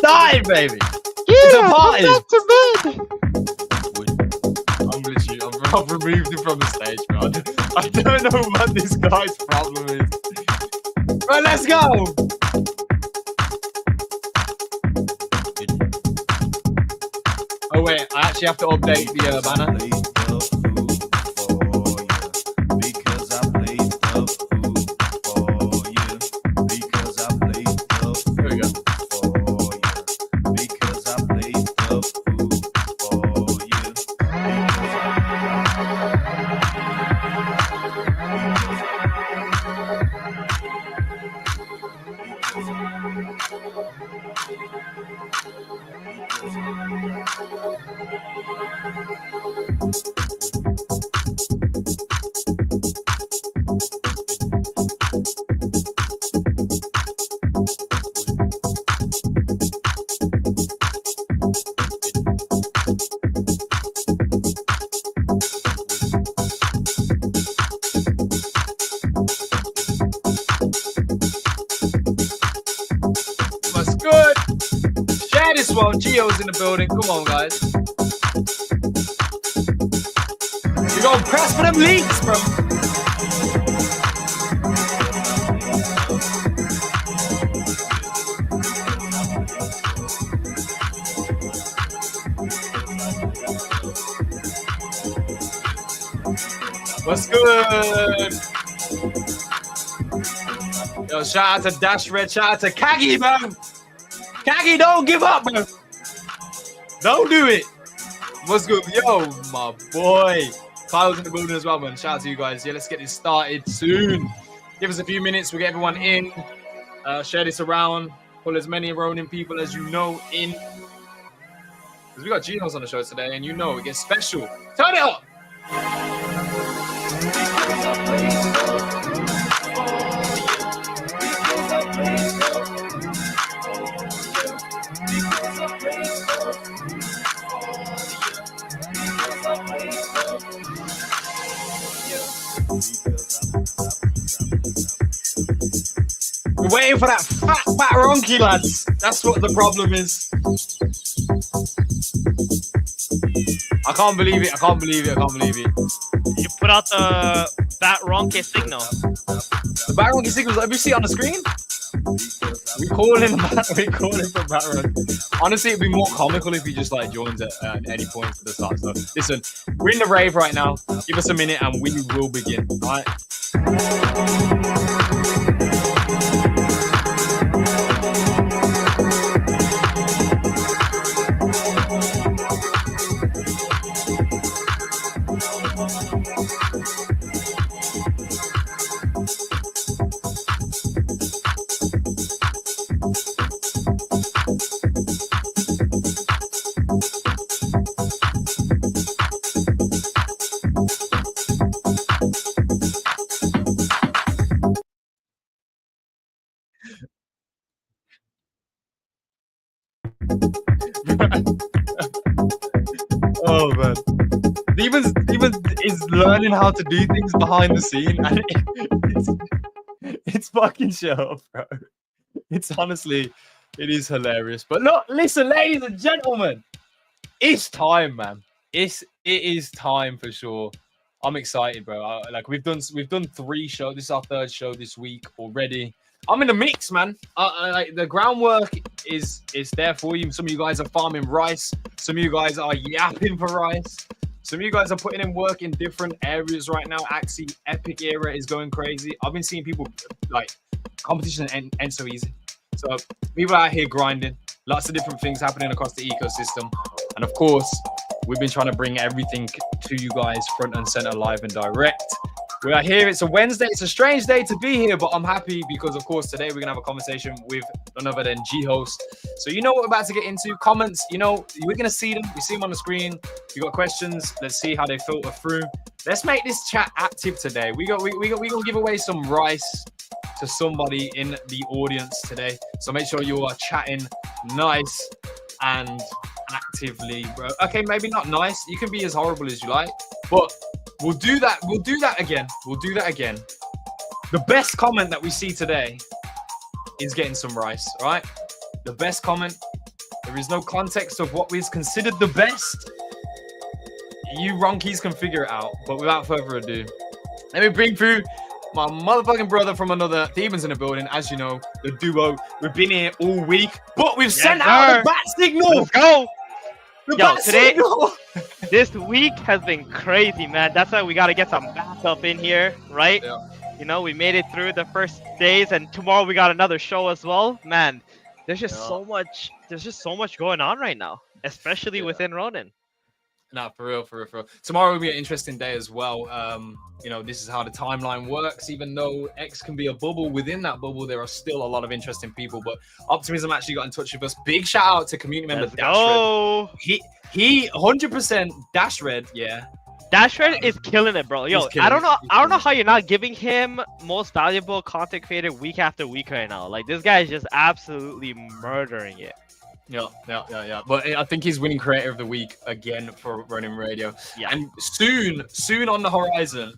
started, baby. It's a party. Back to bed. I've removed him from the stage, bro. I don't know what this guy's problem is. Right, let's go. Oh wait, I actually have to update the banner. Here we go. What's good? Share this one. Jihoz in the building. Come on, guys. We gonna press for them leaks, bro. What's good? Yo, shout out to Dash Red, shout out to Kagi, bro. Kagi, don't give up, bro. Don't do it. What's good? Yo, my boy. Kyle's in the building as well, man. Shout out to you guys. Yeah, let's get this started soon. Give us a few minutes. We'll get everyone in. Share this around. Pull as many Ronin people as you know in. Because we got Jihoz on the show today, and you know it gets special. Turn it up. We're waiting for that fat Ronky, lads. That's what the problem is. I can't believe it. I can't believe it. I can't believe it. You put out the Bat Ronke signal. The Bat Ronke signal, have you seen it on the screen? We call him for Bat Ronke. Honestly, it'd be more comical if he just like joins at any point for the start. So listen, we're in the rave right now. Give us a minute and we will begin. All right. Oh man, Steven is learning how to do things behind the scene, and it's fucking shit up, bro. It's honestly, it is hilarious. But look, listen, ladies and gentlemen, it's time, man. It is time for sure. I'm excited, bro. Like we've done 3 shows. This is our 3rd show this week already. I'm in the mix, man. Like the groundwork is there for you. Some of you guys are farming rice. Some of you guys are yapping for rice. Some of you guys are putting in work in different areas right now. Actually, Epic era is going crazy. I've been seeing people like competition and so easy. So people out here grinding. Lots of different things happening across the ecosystem. And of course, we've been trying to bring everything to you guys front and center, live and direct. We are here. It's a Wednesday. It's a strange day to be here, but I'm happy because, of course, today we're going to have a conversation with none other than Jihoz. So you know what we're about to get into. Comments, you know, we're going to see them. We see them on the screen. You got questions. Let's see how they filter through. Let's make this chat active today. We going to give away some rice to somebody in the audience today. So make sure you are chatting nice and actively, bro. Okay, maybe not nice. You can be as horrible as you like, but we'll do that. We'll do that again. We'll do that again. The best comment that we see today is getting some rice, all right? The best comment There is no context of what is considered the best. You Ronkies can figure it out. But without further ado, let me bring through my motherfucking brother from another. Demons in the building, as you know, the duo. We've been here all week, but we've sent out the bat signal. Let's go. The Yo, bat today, signal. this week has been crazy, man. That's why we got to get some backup in here, right? Yeah. You know, we made it through the first days, and tomorrow we got another show as well. Man, there's just so much. There's just so much going on right now, especially within Ronin. No, for real. Tomorrow will be an interesting day as well. You know, this is how the timeline works. Even though X can be a bubble, within that bubble, there are still a lot of interesting people. But Optimism actually got in touch with us. Big shout out to community member Dash Red. He 100% Dash Red, yeah. Dash Red is killing it, bro. Yo, I don't know how you're not giving him most valuable content creator week after week right now. Like, this guy is just absolutely murdering it. Yeah. But I think he's winning creator of the week again for Ronin Radio. Yeah. And soon on the horizon,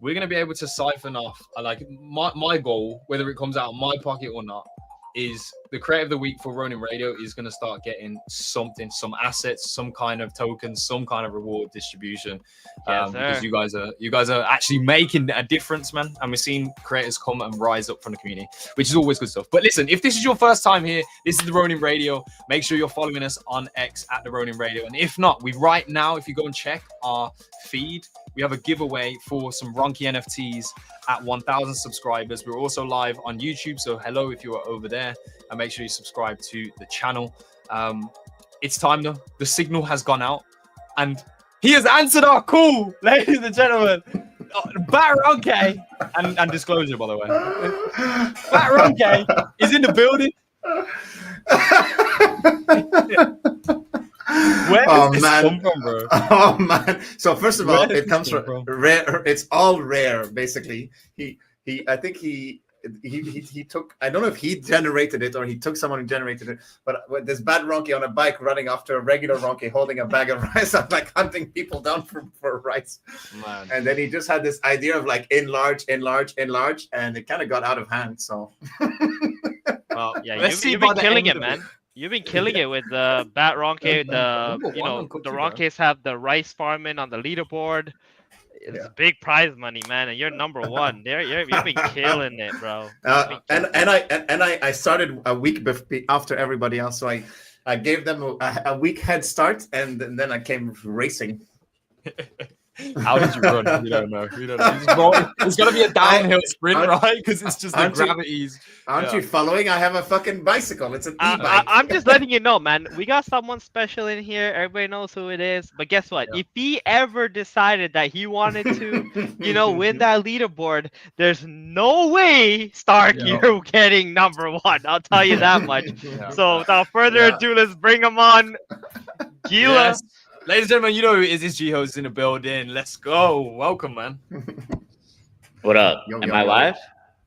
we're gonna be able to siphon off. Like my goal, whether it comes out of my pocket or not, is the creator of the week for Ronin Radio is gonna start getting something, some assets, some kind of tokens, some kind of reward distribution. Because you guys are actually making a difference, man. And we're seeing creators come and rise up from the community, which is always good stuff. But listen, if this is your first time here, this is the Ronin Radio. Make sure you're following us on X at the Ronin Radio. And if not, right now, if you go and check our feed, we have a giveaway for some Ronky NFTs at 1,000 subscribers. We're also live on YouTube, so hello if you are over there, and make sure you subscribe to the channel. It's time though. The signal has gone out, and he has answered our call, ladies and gentlemen. Bat Ronke, and disclosure, by the way. Bat Ronke is in the building. Where does this come from, bro? Oh man! So first of all, it comes from rare. It's all rare, basically. I think he took. I don't know if he generated it or he took someone who generated it. But with this bad Ronke on a bike running after a regular Ronke holding a bag of rice, I'm like hunting people down for rice. Man. And then he just had this idea of like enlarge, and it kind of got out of hand. So. Well, yeah, you've been killing it, man. You've been killing it with the Bat Ronke. The Ronkes have the rice farming on the leaderboard. It's big prize money, man, and you're number one. You've been killing it, bro. I started a week after everybody else, so I gave them a week head start, and then I came racing. How did you run? We don't know. It's gonna be a downhill sprint, right? Because it's just the gravities. Aren't you following? I have a fucking bicycle. It's an e-bike. I'm just letting you know, man. We got someone special in here. Everybody knows who it is. But guess what? Yeah. If he ever decided that he wanted to, win that leaderboard, there's no way, Stark, you're getting number one. I'll tell you that much. So without further ado, let's bring him on. Gila. Yes. Ladies and gentlemen, you know who it is. It's Jihoz in the building. Let's go. Welcome, man. What up? Am I live?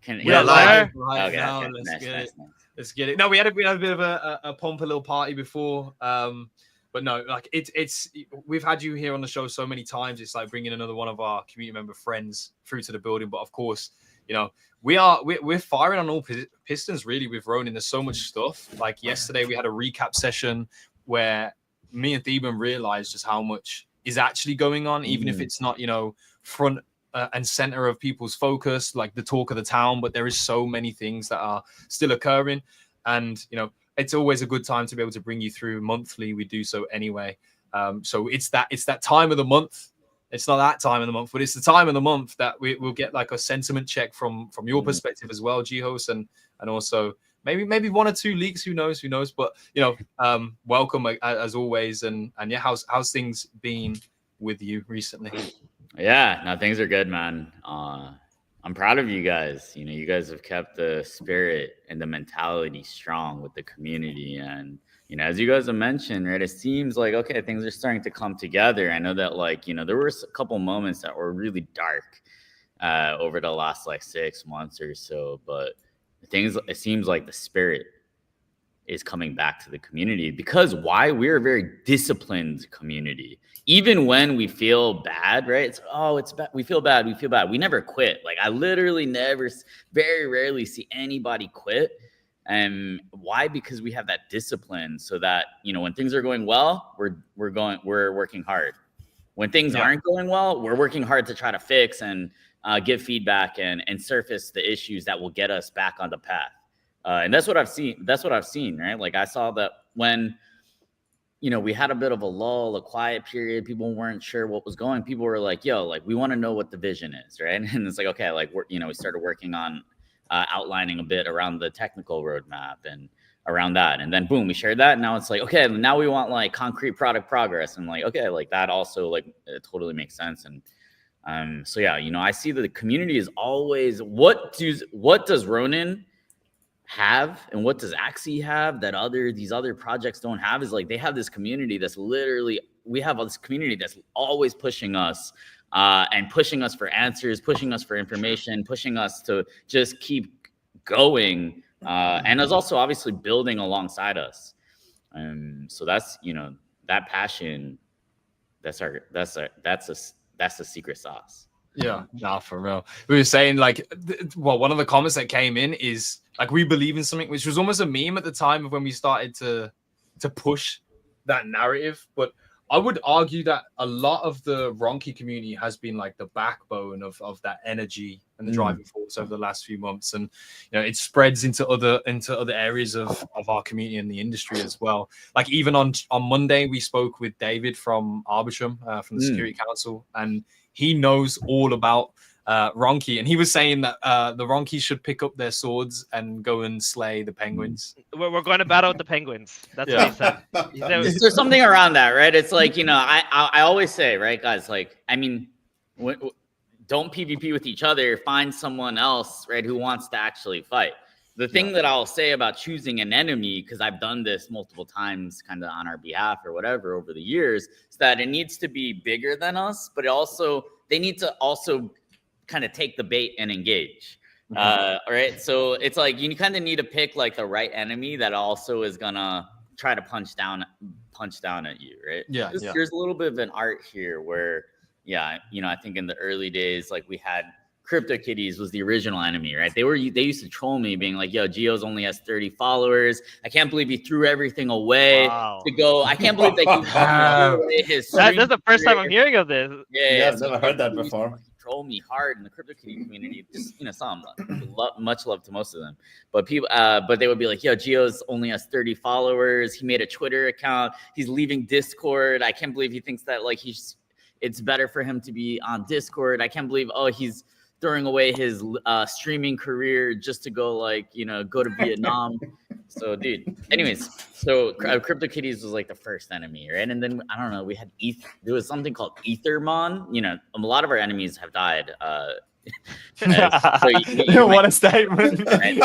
We're live right okay, now. okay. Let's get it. Nice. Let's get it. No, we had a bit of a pump, a little party before. But no, like it's we've had you here on the show so many times. It's like bringing another one of our community member friends through to the building. But of course, we're firing on all pistons really with Ronin. There's so much stuff. Like yesterday, we had a recap session where me and Theban realized just how much is actually going on, even if it's not, front and center of people's focus, like the talk of the town, but there is so many things that are still occurring. And, it's always a good time to be able to bring you through monthly. We do so anyway. So it's that time of the month. It's not that time of the month, but it's the time of the month that we'll get like a sentiment check from your perspective as well, Jihoz, and also maybe one or two leaks. Who knows? But welcome as always. And yeah, how's things been with you recently? Yeah, no, things are good, man. I'm proud of you guys. You guys have kept the spirit and the mentality strong with the community. And, as you guys have mentioned, right, it seems like, okay, things are starting to come together. I know that, there were a couple moments that were really dark over the last, 6 months or so. But it seems like the spirit is coming back to the community because why? We're a very disciplined community. Even when we feel bad, right? It's bad. We feel bad. We never quit. I literally very rarely see anybody quit. And why? Because we have that discipline, so that when things are going well, we're working hard. When things aren't going well, we're working hard to try to fix and give feedback and surface the issues that will get us back on the path. And that's what I've seen. Right? Like I saw that when we had a bit of a lull, a quiet period. People weren't sure what was going. People were like, "Yo, like we want to know what the vision is," right? And it's like, okay, like we started working on outlining a bit around the technical roadmap and around that, and then boom, we shared that. And now it's like, okay, now we want like concrete product progress, and like, okay, like that also like it totally makes sense. And so yeah, I see that the community is always what does Ronin have and what does Axie have that these other projects don't have is like they have this community that's we have this community that's always pushing us and pushing us for answers, pushing us for information, pushing us to just keep going and is also obviously building alongside us. So that's that passion, that's the secret sauce. Yeah, nah, for real. We were saying like, one of the comments that came in is like, we believe in something, which was almost a meme at the time of when we started to push that narrative. But I would argue that a lot of the Ronki community has been like the backbone of that energy and the driving force over the last few months, and it spreads into other areas of our community and the industry as well. Like even on Monday, we spoke with David from Arbitrum from the Security Council, and he knows all about Ronki, and he was saying that the Ronki should pick up their swords and go and slay the penguins. We're going to battle with the penguins. That's what he said. There's something around that, right? It's like, I always say, right, guys, like, I mean, don't PvP with each other. Find someone else, right, who wants to actually fight. The thing that I'll say about choosing an enemy, because I've done this multiple times kind of on our behalf or whatever over the years, is that it needs to be bigger than us, but they need to also kind of take the bait and engage. All right. So it's like you kind of need to pick like the right enemy that also is gonna try to punch down at you, right? There's a little bit of an art here where, I think in the early days, like we had CryptoKitties was the original enemy, right? They used to troll me being like, yo, Jihoz only has 30 followers. I can't believe he threw everything away to go. I can't believe that he threw away his That's the first time I'm hearing of this. Yeah, I've never heard that before. Troll me hard in the CryptoKitty community. Just some much love to most of them, but people, but they would be like, "Yo, Jihoz only has 30 followers. He made a Twitter account. He's leaving Discord. I can't believe he thinks that like it's better for him to be on Discord. I can't believe he's throwing away his streaming career just to go go to Vietnam." So, dude. Anyways, so CryptoKitties was like the first enemy, right? And then I don't know, we had there was something called Ethermon. A lot of our enemies have died. What a statement! Right?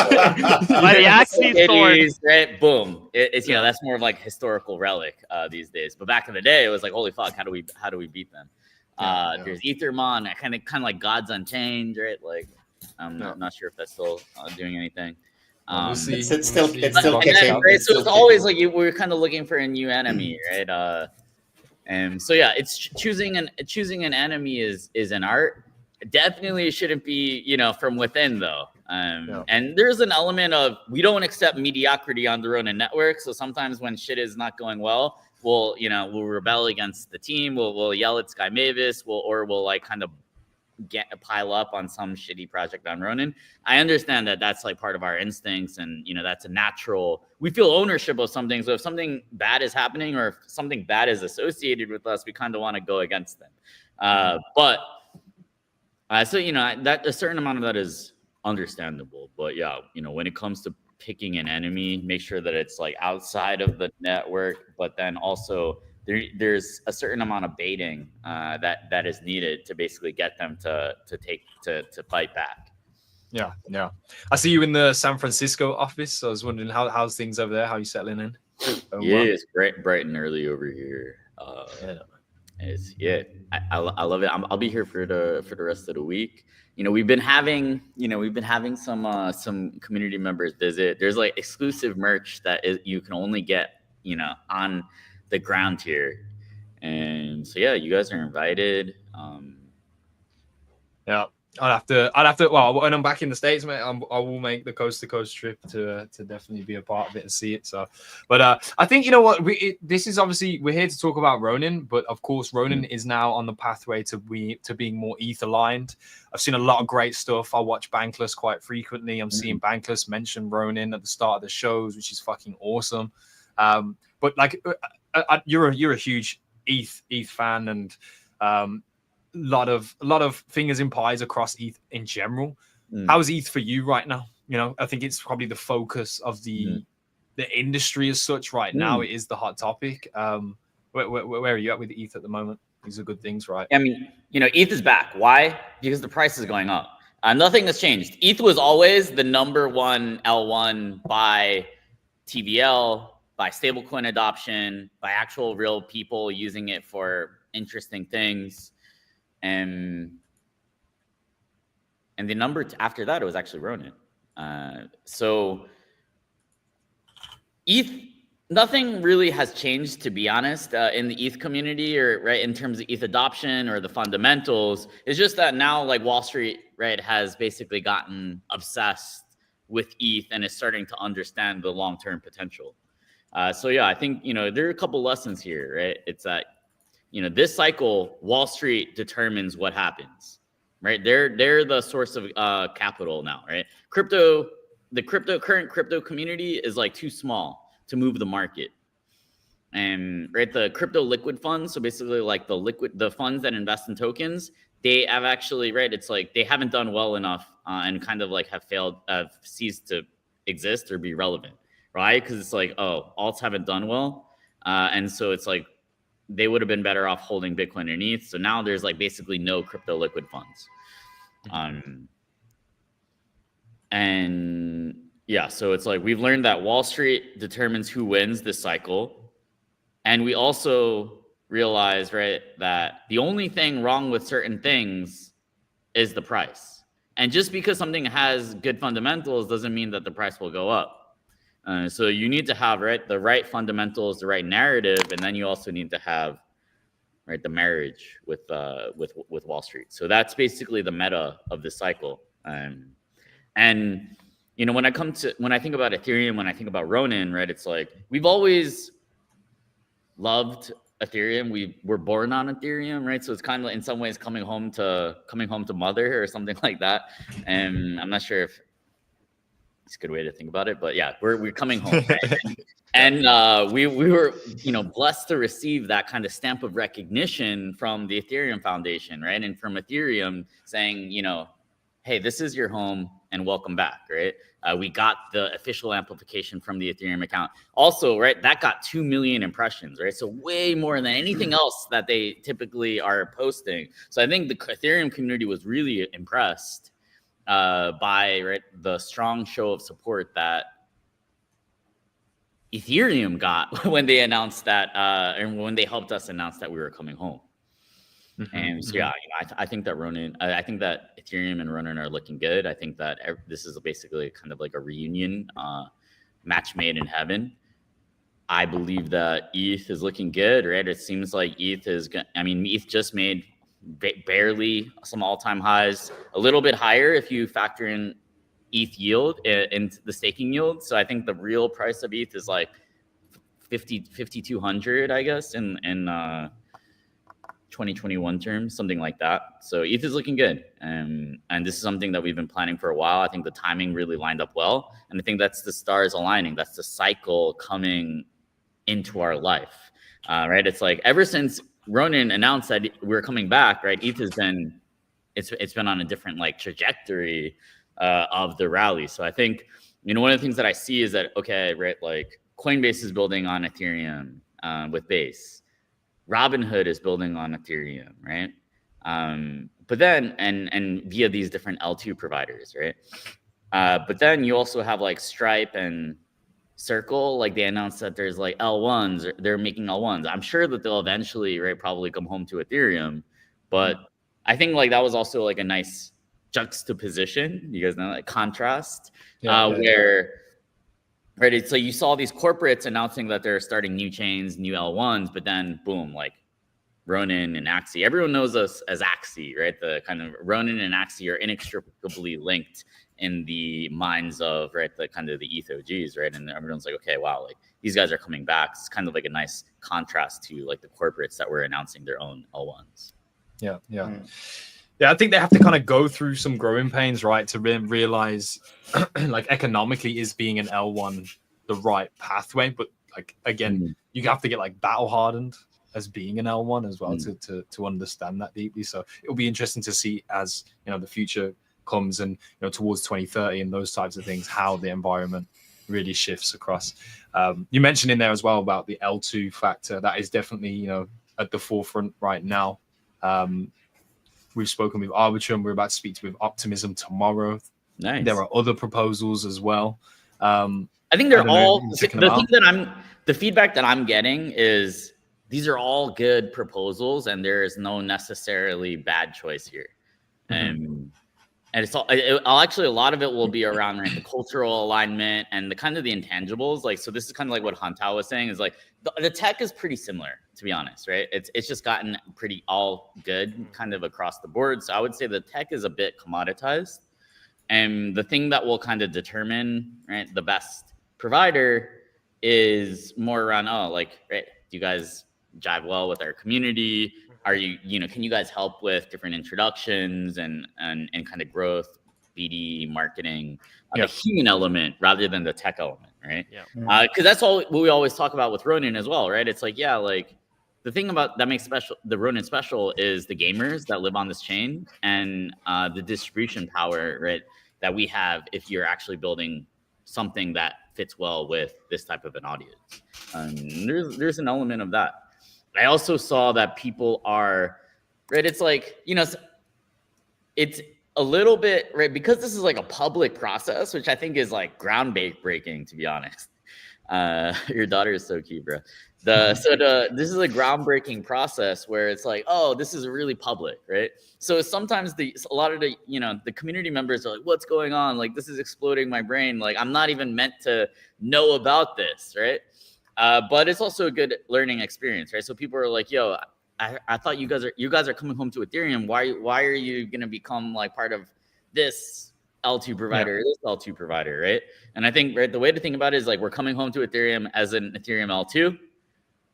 Right? Boom. It's that's more of like historical relic these days. But back in the day, it was like, holy fuck, how do we beat them? There's Ethermon, kind of like Gods Unchained, right? Like I'm not sure if that's still doing anything. It's still right? So it's always like we're kind of looking for a new enemy, right? And so it's choosing an enemy is an art. Definitely shouldn't be from within though. And there's an element of we don't accept mediocrity on the Ronin network. So sometimes when shit is not going well, we'll rebel against the team. We'll yell at Sky Mavis. We'll like kind of pile up on some shitty project on Ronin. I understand that that's like part of our instincts, and that's a natural. We feel ownership of something. So if something bad is happening or if something bad is associated with us, we kind of want to go against them. But so that a certain amount of that is understandable. But when it comes to picking an enemy, make sure that it's like outside of the network, but then also there's a certain amount of baiting that is needed to basically get them to fight back. Yeah. I see you in the San Francisco office. So I was wondering how's things over there? How are you settling in? It's great, bright and early over here. I love it. I'll be here for the rest of the week. We've been having some community members visit. There's like exclusive merch that you can only get on the ground here, and so you guys are invited. I'd have to. Well, when I'm back in the States, mate, I will make the coast to coast trip to definitely be a part of it and see it. So, but I think you know what, this is obviously we're here to talk about Ronin, but of course Ronin is now on the pathway to being more ETH aligned. I've seen a lot of great stuff. I watch Bankless quite frequently. I'm seeing Bankless mention Ronin at the start of the shows, which is fucking awesome. But like, you're a huge ETH fan, and lot of fingers in pies across ETH in general. How's ETH for you right now? You know, I think it's probably the focus of the industry as such right now. It is the hot topic. Where are you at with ETH at the moment? These are good things, right? I mean, you know, ETH is back. Why? Because the price is going up. Nothing has changed. ETH was always the number one L1 by TVL, by stablecoin adoption, by actual real people using it for interesting things. And the number after that, it was actually Ronin. So ETH, nothing really has changed, to be honest, in the ETH community, or right in terms of ETH adoption or the fundamentals. It's just that now, like, Wall Street, right, has basically gotten obsessed with ETH and is starting to understand the long-term potential. So yeah, I think, you know, there are a couple lessons here, right? It's that, you know, this cycle, Wall Street determines what happens, right? They're the source of capital now, right? The current crypto community is like too small to move the market. And right, the crypto liquid funds, so basically like the funds that invest in tokens, they have actually, right, it's like they haven't done well enough and kind of like have ceased to exist or be relevant, right? Because it's like, oh, alts haven't done well. And so it's like, they would have been better off holding Bitcoin and ETH. So now there's like basically no crypto liquid funds. And yeah, so it's like we've learned that Wall Street determines who wins this cycle. And we also realize, right, that the only thing wrong with certain things is the price. And just because something has good fundamentals doesn't mean that the price will go up. So you need to have, right, the right fundamentals, the right narrative, and then you also need to have, right, the marriage with Wall Street. So that's basically the meta of this cycle. And you know, when I think about Ethereum, when I think about Ronin, right, it's like we've always loved Ethereum. We were born on Ethereum, right? So it's kind of in some ways coming home to mother or something like that. And I'm not sure if it's a good way to think about it, but yeah, we're coming home, right? And we were, you know, blessed to receive that kind of stamp of recognition from the Ethereum Foundation, right? And from Ethereum saying, you know, hey, this is your home and welcome back, right? We got the official amplification from the Ethereum account. Also, right, that got 2 million impressions, right? So way more than anything else that they typically are posting. So I think the Ethereum community was really impressed by, right, the strong show of support that Ethereum got when they announced that, and when they helped us announce that we were coming home. And so, yeah, you know, I think that I think that Ethereum and Ronin are looking good. I think that this is basically kind of like a reunion, match made in heaven. I believe that ETH is looking good, right? It seems like ETH just made barely some all-time highs, a little bit higher if you factor in ETH yield and the staking yield. So I think the real price of ETH is like 5,200, I guess, in 2021 terms, something like that. So ETH is looking good. And this is something that we've been planning for a while. I think the timing really lined up well. And I think that's the stars aligning. That's the cycle coming into our life, right? It's like ever since Ronin announced that we're coming back, right? ETH has been, it's been on a different like trajectory of the rally. So I think, you know, one of the things that I see is that, okay, right, like Coinbase is building on Ethereum with Base. Robinhood is building on Ethereum, right? But then, and via these different L2 providers, right? But then you also have like Stripe and Circle, like they announced that there's like L1s, or they're making L1s. I'm sure that they'll eventually, right, probably come home to Ethereum. But I think like that was also like a nice juxtaposition, you guys know, like contrast, where, right, it's like you saw these corporates announcing that they're starting new chains, new L1s, but then boom, like Ronin and Axie. Everyone knows us as Axie, right? The kind of Ronin and Axie are inextricably linked in the minds of, right, the kind of the ETH-OGs, right? And everyone's like, okay, wow, like these guys are coming back. It's kind of like a nice contrast to like the corporates that were announcing their own L1s. Yeah. I think they have to kind of go through some growing pains, right, to realize like economically is being an L1 the right pathway. But like again, you have to get like battle hardened as being an L1 as well to understand that deeply. So it'll be interesting to see as the future comes and towards 2030 and those types of things, how the environment really shifts across. You mentioned in there as well about the L2 factor. That is definitely at the forefront right now. We've spoken with Arbitrum. We're about to speak with Optimism tomorrow. Nice. There are other proposals as well. I think they're all the feedback that I'm getting is these are all good proposals, and there is no necessarily bad choice here. And it's all actually a lot of it will be around the cultural alignment and the kind of the intangibles. Like, so this is kind of like what Hantao was saying is like the tech is pretty similar, to be honest, right? It's just gotten pretty all good kind of across the board. So I would say the tech is a bit commoditized. And the thing that will kind of determine, right, the best provider is more around, right, do you guys jive well with our community? Are you, can you guys help with different introductions and kind of growth, BD, marketing, the human element rather than the tech element, right? Yeah. Because that's all we always talk about with Ronin as well, right? It's like, like the thing about that makes the Ronin special is the gamers that live on this chain and the distribution power, right, that we have if you're actually building something that fits well with this type of an audience. There's an element of that. I also saw that people are, right, it's like, it's a little bit, right, because this is like a public process, which I think is like groundbreaking, to be honest. Your daughter is so cute, bro. This is a groundbreaking process where it's like, oh, this is really public, right? So sometimes a lot of the, the community members are like, what's going on? Like, this is exploding my brain. Like, I'm not even meant to know about this, right? But it's also a good learning experience, right? So people are like, yo, I thought you guys are coming home to Ethereum. Why are you gonna become like part of this L2 provider, this L2 provider, right? And I think, right, the way to think about it is like we're coming home to Ethereum as an Ethereum L2,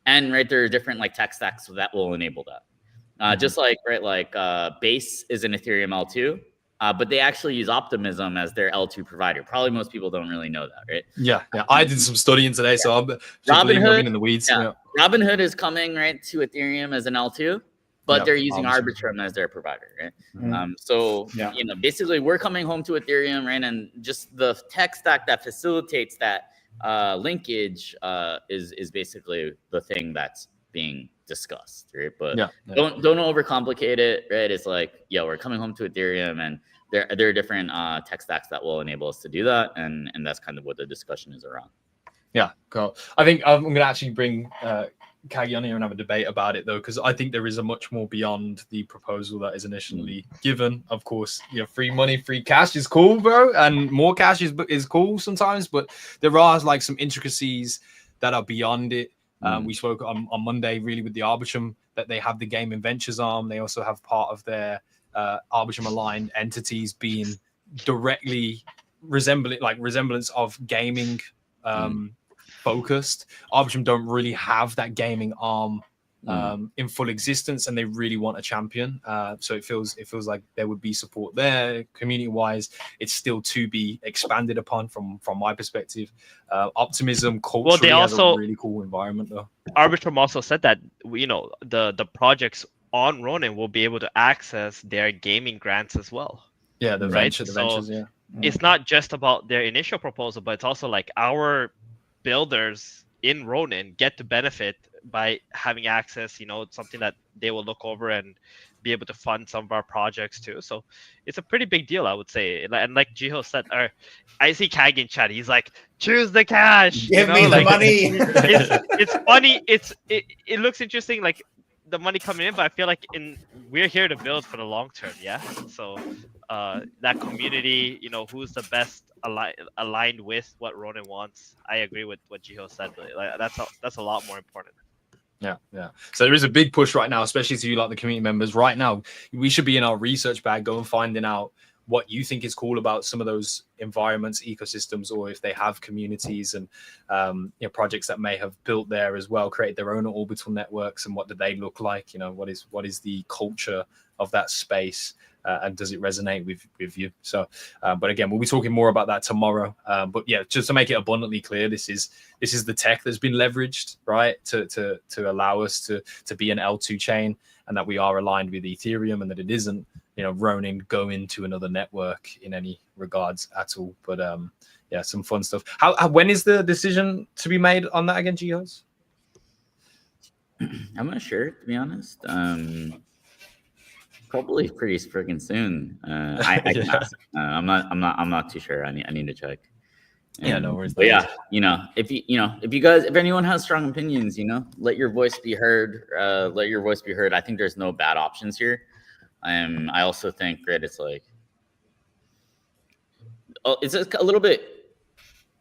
and right, there are different like tech stacks that will enable that. Just like, right, like Base is an Ethereum L2. But they actually use Optimism as their L2 provider. Probably most people don't really know that, right? Yeah. I did some studying today, so I'm Robinhood in the weeds. Yeah. Robinhood is coming right to Ethereum as an L2, but they're using Arbitrum as their provider, right? Basically, we're coming home to Ethereum, right? And just the tech stack that facilitates that linkage is basically the thing that's being discussed, right? But don't overcomplicate it, right? It's like, we're coming home to Ethereum, and there are different tech stacks that will enable us to do that, and that's kind of what the discussion is around. Yeah, cool. I think I'm going to actually bring Kagi on here and have a debate about it, though, because I think there is a much more beyond the proposal that is initially given. Of course, free money, free cash is cool, bro, and more cash is cool sometimes, but there are like some intricacies that are beyond it. We spoke on Monday really with the Arbitrum that they have the gaming ventures arm. They also have part of their Arbitrum aligned entities being directly resemblance of gaming focused. Arbitrum don't really have that gaming arm in full existence, and they really want a champion. So it feels like there would be support there. Community wise, it's still to be expanded upon from my perspective. Optimism culturally has a really cool environment though. Arbitrum also said that the projects on Ronin will be able to access their gaming grants as well. Yeah, the ventures. Yeah, it's not just about their initial proposal, but it's also like our builders in Ronin get to benefit by having access, something that they will look over and be able to fund some of our projects too. So it's a pretty big deal, I would say. And like Jihoz said, I see Kag in chat. He's like, choose the cash. Give me the money. It's funny. It looks interesting, like the money coming in, but I feel like we're here to build for the long term. Yeah. So that community, who's the best aligned with what Ronin wants. I agree with what Jihoz said. But that's a lot more important. Yeah. So there is a big push right now, especially to you, like the community members. Right now, we should be in our research bag, going finding out what you think is cool about some of those environments, ecosystems, or if they have communities and projects that may have built there as well, created their own orbital networks, and what do they look like? What is the culture of that space, and does it resonate with you? So, but again, we'll be talking more about that tomorrow. But yeah, just to make it abundantly clear, this is the tech that's been leveraged, right, to allow us to be an L2 chain, and that we are aligned with Ethereum, and that it isn't Ronin go into another network in any regards at all. But yeah, some fun stuff. When is the decision to be made on that again, Jihoz? I'm not sure, to be honest. Probably pretty freaking soon. I can ask. I'm not too sure. I need to check. Yeah, no worries. But yeah, if anyone has strong opinions, let your voice be heard. Let your voice be heard. I think there's no bad options here. I also think, right, it's like, it's a little bit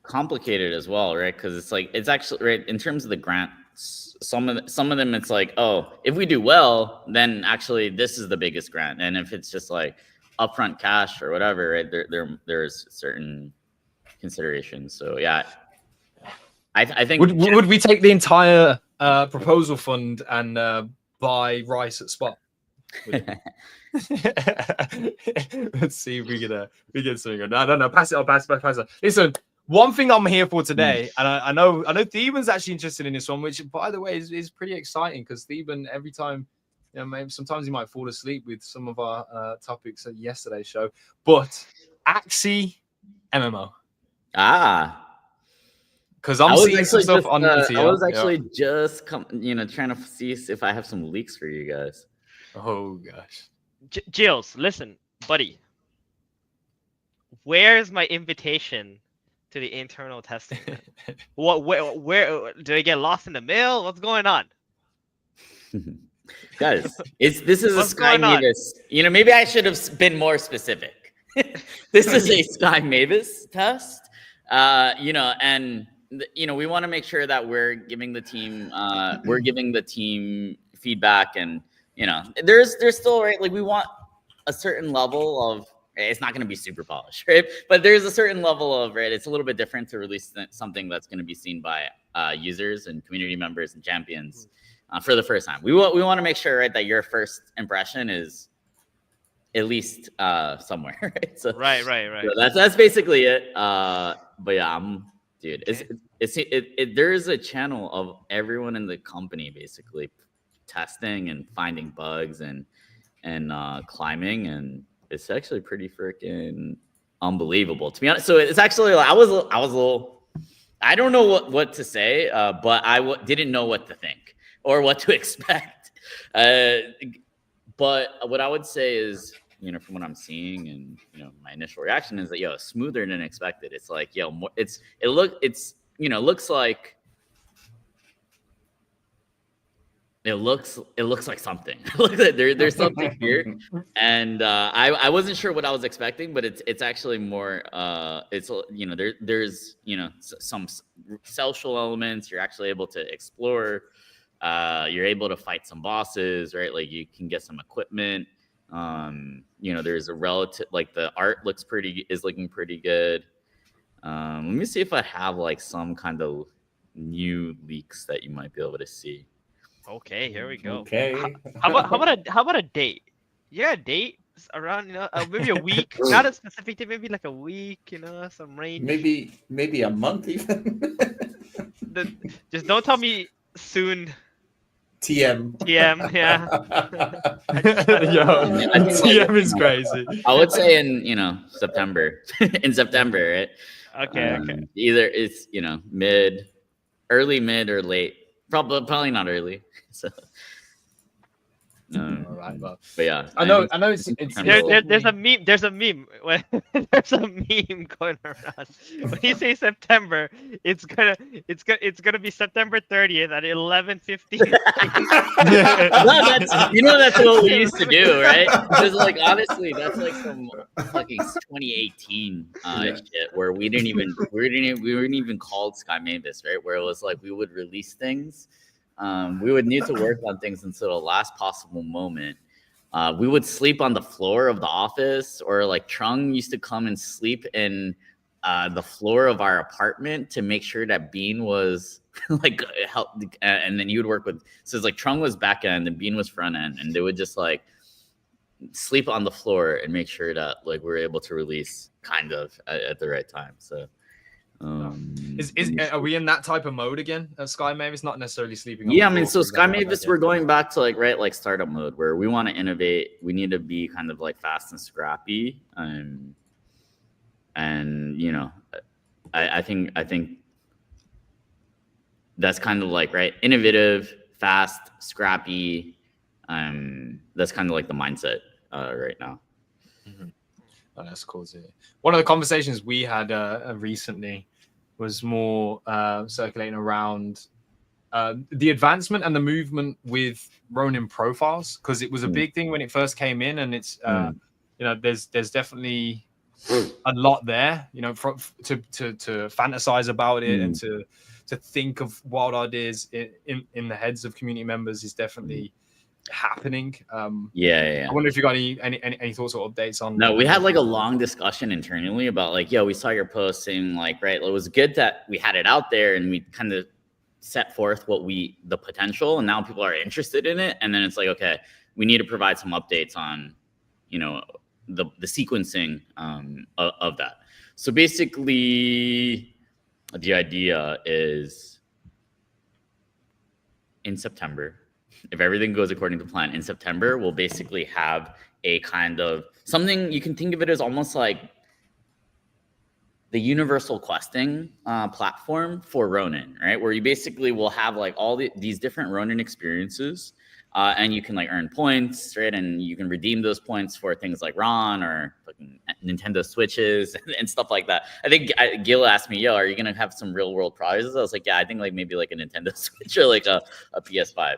complicated as well, right? Because it's actually, right, in terms of the grants, some of them it's like, oh, if we do well, then actually this is the biggest grant, and if it's just like upfront cash or whatever, right, there's certain considerations. So yeah, I think would we take the entire proposal fund and buy rice at spot? Let's see if we get something. No, pass it on. Pass it. Listen, one thing I'm here for today, and I know Theban's actually interested in this one, which by the way is pretty exciting, because Theban, every time, maybe sometimes he might fall asleep with some of our topics at yesterday's show, but Axie MMO. Because I'm seeing some stuff on ETL. I was actually just trying to see if I have some leaks for you guys. Oh gosh, Jihoz, listen, buddy. Where's my invitation to the internal testing? Where did I get lost in the mail? What's going on? Guys, this is a Sky Mavis. Maybe I should have been more specific. This is a Sky Mavis test. And we want to make sure that we're giving the team feedback, and there's still, right, like, we want a certain level of, it's not going to be super polished, right, but there's a certain level of, right, it's a little bit different to release something that's going to be seen by users and community members and champions for the first time. We want to make sure, right, that your first impression is at least somewhere, right? So, right. So that's basically it. But yeah, dude, there is a channel of everyone in the company basically testing and finding bugs and climbing, and it's actually pretty freaking unbelievable, to be honest. So it's actually, I was a little, I don't know what to say, but I didn't know what to think or what to expect. But what I would say is, from what I'm seeing, and my initial reaction is that smoother than expected. It's like it looks like something. There's something here, and I wasn't sure what I was expecting, but it's actually more. There's some social elements. You're actually able to explore. You're able to fight some bosses, right? Like, you can get some equipment. There's a relative, like, the art is looking pretty good. Let me see if I have like some kind of new leaks that you might be able to see. Okay, here we go. Okay. How about a date? Yeah, a date around, maybe a week. Not a specific date, maybe like a week, some range. Maybe a month even. Just don't tell me soon. TM, yeah. TM is crazy. I would say in September. In September, right? Okay. Either it's early, mid, or late. Probably not early. So. All right, but yeah, I know. It's there's a meme. There's a meme going around. When you say September, it's gonna be September 30th at 11:50. That's what we used to do, right? Because, like, honestly, that's like some fucking 2018 shit where we weren't even called Sky Mavis, right? Where it was like we would release things we would need to work on things until the last possible moment. We would sleep on the floor of the office, or like Trung used to come and sleep in the floor of our apartment to make sure that Bean was like help. And then you would work with, so it's like Trung was back end and Bean was front end, and they would just like sleep on the floor and make sure that like we were able to release kind of at the right time. So are we in that type of mode again at Sky Mavis? Not necessarily sleeping on yeah, the I mean, floor, so Sky like Mavis, we're going back to like like startup mode where we want to innovate. We need to be kind of like fast and scrappy. And you know, I think that's kind of like innovative, fast, scrappy. That's kind of like the mindset right now. Mm-hmm. Oh, that's cool too. One of the conversations we had recently was more circulating around the advancement and the movement with Ronin profiles, because it was a big thing when it first came in, and it's you know, there's definitely a lot there, you know, to fantasize about it and to think of wild ideas in the heads of community members is definitely happening. Yeah. I wonder if you got any thoughts or updates on. No, we had like a long discussion internally about like, we saw your post saying like, it was good that we had it out there and we kind of set forth the potential, and now people are interested in it. And then it's like, okay, we need to provide some updates on, you know, the sequencing of that. So basically the idea is in September, if everything goes according to plan, in September, we'll basically have a kind of something, you can think of it as almost like the universal questing platform for Ronin, right? Where you basically will have like all these different Ronin experiences, and you can like earn points, right? And you can redeem those points for things like Ron or fucking Nintendo Switches and stuff like that. I think Gil asked me, are you gonna have some real world prizes? I was like, yeah, I think like maybe like a Nintendo Switch or like a PS5.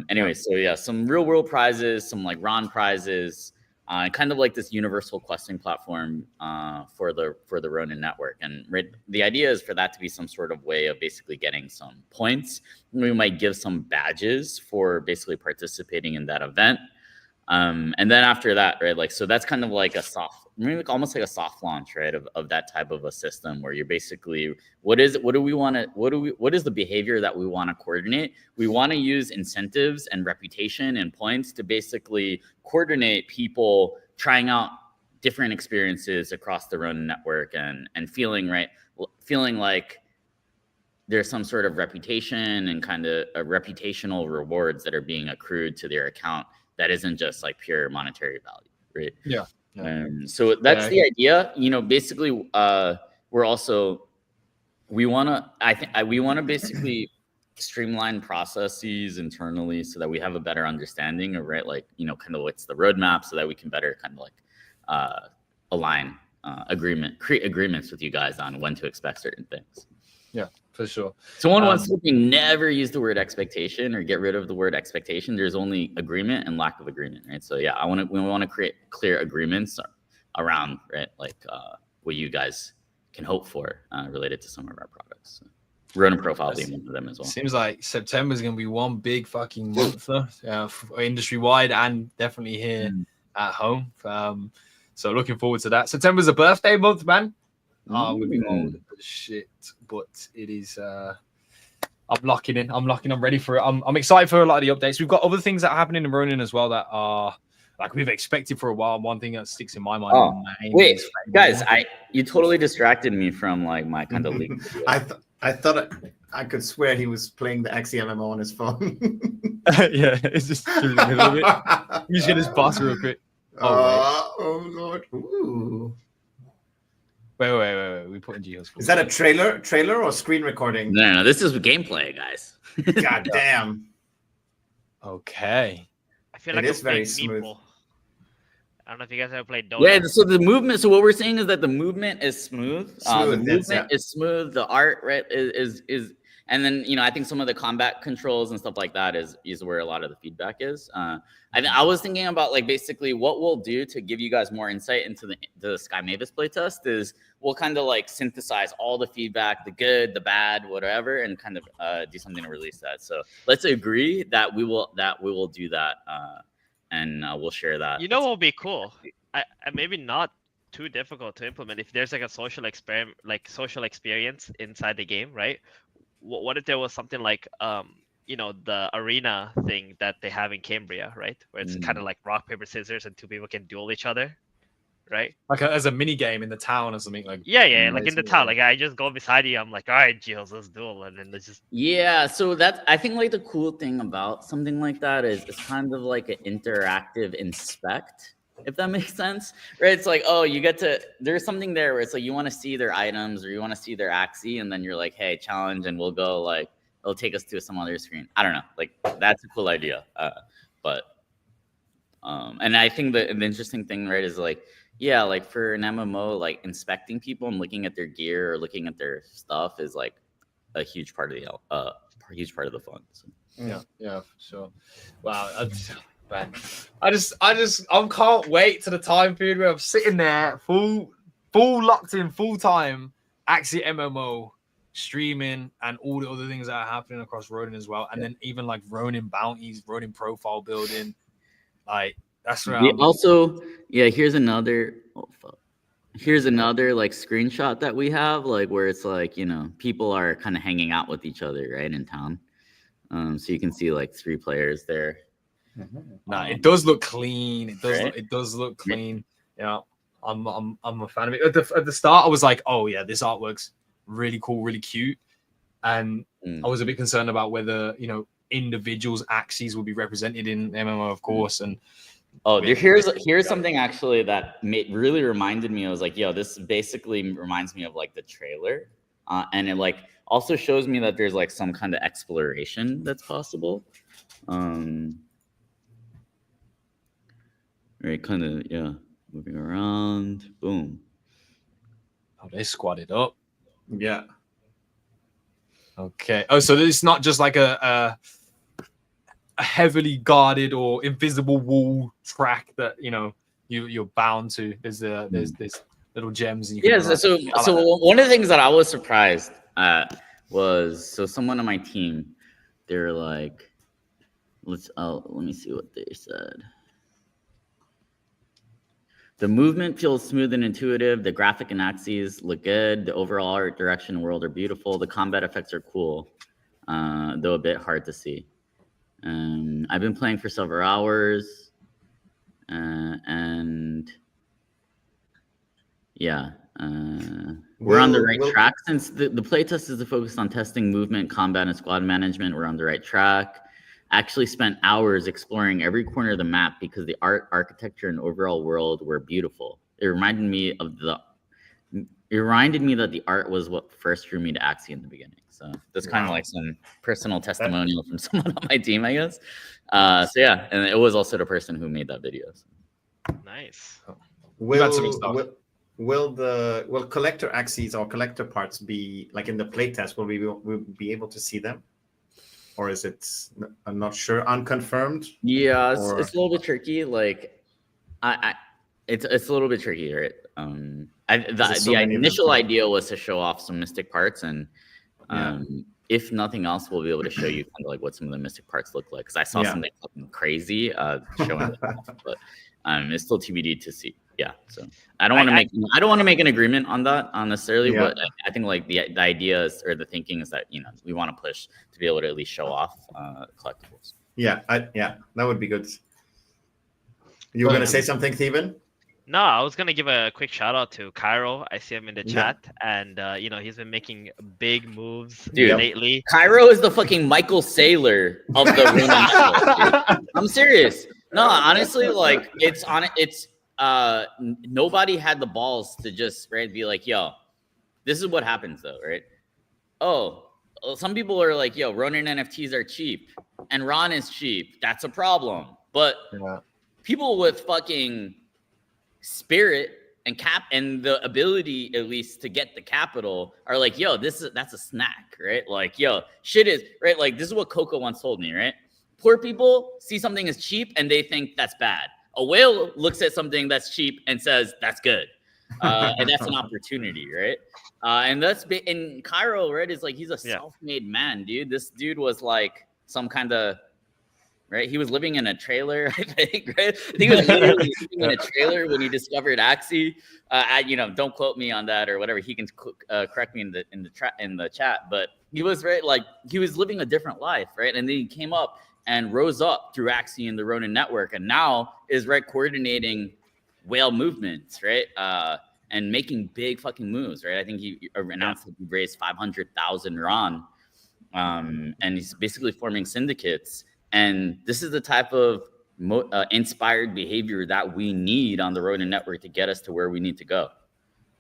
Anyway, so yeah, some real world prizes, some like Ron prizes, kind of like this universal questing platform for the Ronin network. And the idea is for that to be some sort of way of basically getting some points. We might give some badges for basically participating in that event. And then after that, right, like, so that's kind of like a almost like a soft launch, right, of that type of a system where you're basically, what is the behavior that we want to coordinate? We want to use incentives and reputation and points to basically coordinate people trying out different experiences across the Ronin network and feeling like there's some sort of reputation and kind of reputational rewards that are being accrued to their account that isn't just like pure monetary value, right? Yeah. So that's the idea. You know, basically, we want to basically streamline processes internally so that we have a better understanding of, right, like, you know, kind of what's the roadmap, so that we can better kind of like align create agreements with you guys on when to expect certain things. Yeah, for sure. Someone wants to never use the word expectation or get rid of the word expectation. There's only agreement and lack of agreement, right? So yeah, we want to create clear agreements around, right, like what you guys can hope for related to some of our products. So, Ronin profile being one of them as well. Seems like September is going to be one big fucking month, industry wide and definitely here at home. So looking forward to that. September's a birthday month, man. I'm gonna be old as shit, but it is. I'm locking in. I'm ready for it. I'm excited for a lot of the updates. We've got other things that are happening in Ronin as well that are like we've expected for a while. One thing that sticks in my mind. Wait, guys, you totally distracted me from like my kind of leak. I thought I could swear he was playing the Axie MMO on his phone. Yeah, it's just through the middle of it. You just get his boss real quick. Oh Lord! Ooh. Wait. We put in Jihoz. Is that a trailer or screen recording? No. This is gameplay, guys. God damn. Okay. I feel like it is very smooth. I don't know if you guys ever played Dota. Yeah, so the movement. So what we're saying is that the movement is smooth. The movement is smooth. The art, right, is And then, I think some of the combat controls and stuff like that is where a lot of the feedback is. I was thinking about like basically what we'll do to give you guys more insight into the Sky Mavis playtest is we'll kind of like synthesize all the feedback, the good, the bad, whatever, and kind of do something to release that. So let's agree that we will do that, and we'll share that. You know what will be cool? I maybe not too difficult to implement if there's like a social experiment, like social experience inside the game, right? What if there was something like the arena thing that they have in Cambria, right? Where it's kind of like rock, paper, scissors, and two people can duel each other, right? Like as a mini game in the town or something like. Yeah, like in the town. Like I just go beside you, I'm like, all right, Jihoz, let's duel, and then it's just. Yeah, so I think like the cool thing about something like that is it's kind of like an interactive inspect, if that makes sense, right? It's like, oh, there's something there where it's like you want to see their items or you want to see their axie, and then you're like, hey, challenge, and we'll go like it'll take us to some other screen. I don't know, like that's a cool idea. And I think the interesting thing, right, is like, yeah, like for an MMO, like inspecting people and looking at their gear or looking at their stuff is like a huge part of the fun. So. Yeah, for sure. Wow. I can't wait to the time period where I'm sitting there full locked in full time Axie MMO streaming and all the other things that are happening across Ronin as well, and then even like Ronin bounties, Ronin profile building, like that's where here's another like screenshot that we have, like where it's like people are kind of hanging out with each other right in town, so you can see like 3 players there. It does look clean. It does look Right. clean. Yeah, I'm a fan of it. At the start, I was like, oh yeah, this artwork's really cool, really cute, and I was a bit concerned about whether individuals' axes would be represented in MMO, of course. And here's something actually that really reminded me. I was like, yo, this basically reminds me of like the trailer, and it like also shows me that there's like some kind of exploration that's possible. Right, kind of, moving around, boom. Oh, they squatted up. Yeah. Okay. Oh, so it's not just like a heavily guarded or invisible wall track that you're bound to. There's little gems. And you So one of the things that I was surprised at was someone on my team, they're like, let me see what they said. The movement feels smooth and intuitive. The graphic and axes look good. The overall art direction and world are beautiful. The combat effects are cool, though a bit hard to see. I've been playing for several hours, and yeah, we're on the right track. Since the playtest is focused on testing movement, combat, and squad management, we're on the right track. Actually spent hours exploring every corner of the map because the art, architecture, and overall world were beautiful. It reminded me that the art was what first drew me to Axie in the beginning. So that's kind of like some personal testimonial from someone on my team, I guess. And it was also the person who made that video. So. Nice. Will collector axes or collector parts be like in the playtest? Will we be able to see them? Or is it, I'm not sure, unconfirmed? Yeah, it's a little bit tricky. Like, it's a little bit tricky, right? The initial idea was to show off some mystic parts, and if nothing else, we'll be able to show you kind of like what some of the mystic parts look like. Because I saw something fucking crazy showing it off, but it's still TBD to see. Yeah, so I don't want to make an agreement on that necessarily, but I think like the idea is, or the thinking is that we want to push to be able to at least show off collectibles. That would be good. You were going to say something, Steven? No, I was gonna give a quick shout out to Cairo. I see him in the chat, and he's been making big moves lately. Cairo is the fucking Michael Saylor of the Ronin. I'm serious. No, honestly, like nobody had the balls to just be like, yo, this is what happens though, right? Oh, some people are like, yo, Ronin NFTs are cheap and Ron is cheap. That's a problem. But people with fucking spirit and the ability at least to get the capital are like, yo, that's a snack, right? Like, yo, shit is right. Like, this is what Coco once told me, right? Poor people see something as cheap and they think that's bad. A whale looks at something that's cheap and says that's good, and that's an opportunity, right? And that's in Cairo, right? Is like he's a self-made man, dude. This dude was like some kind of right. He was living in a trailer, I think. Right? I think he was literally living in a trailer when he discovered Axie. Don't quote me on that or whatever. He can correct me in the chat. But he was right, like he was living a different life, right? And then he came up and rose up through Axie and the Ronin network, and now is right coordinating whale movements, right? And making big fucking moves, right? I think he announced that he raised 500,000 RON, and he's basically forming syndicates. And this is the type of inspired behavior that we need on the Ronin network to get us to where we need to go.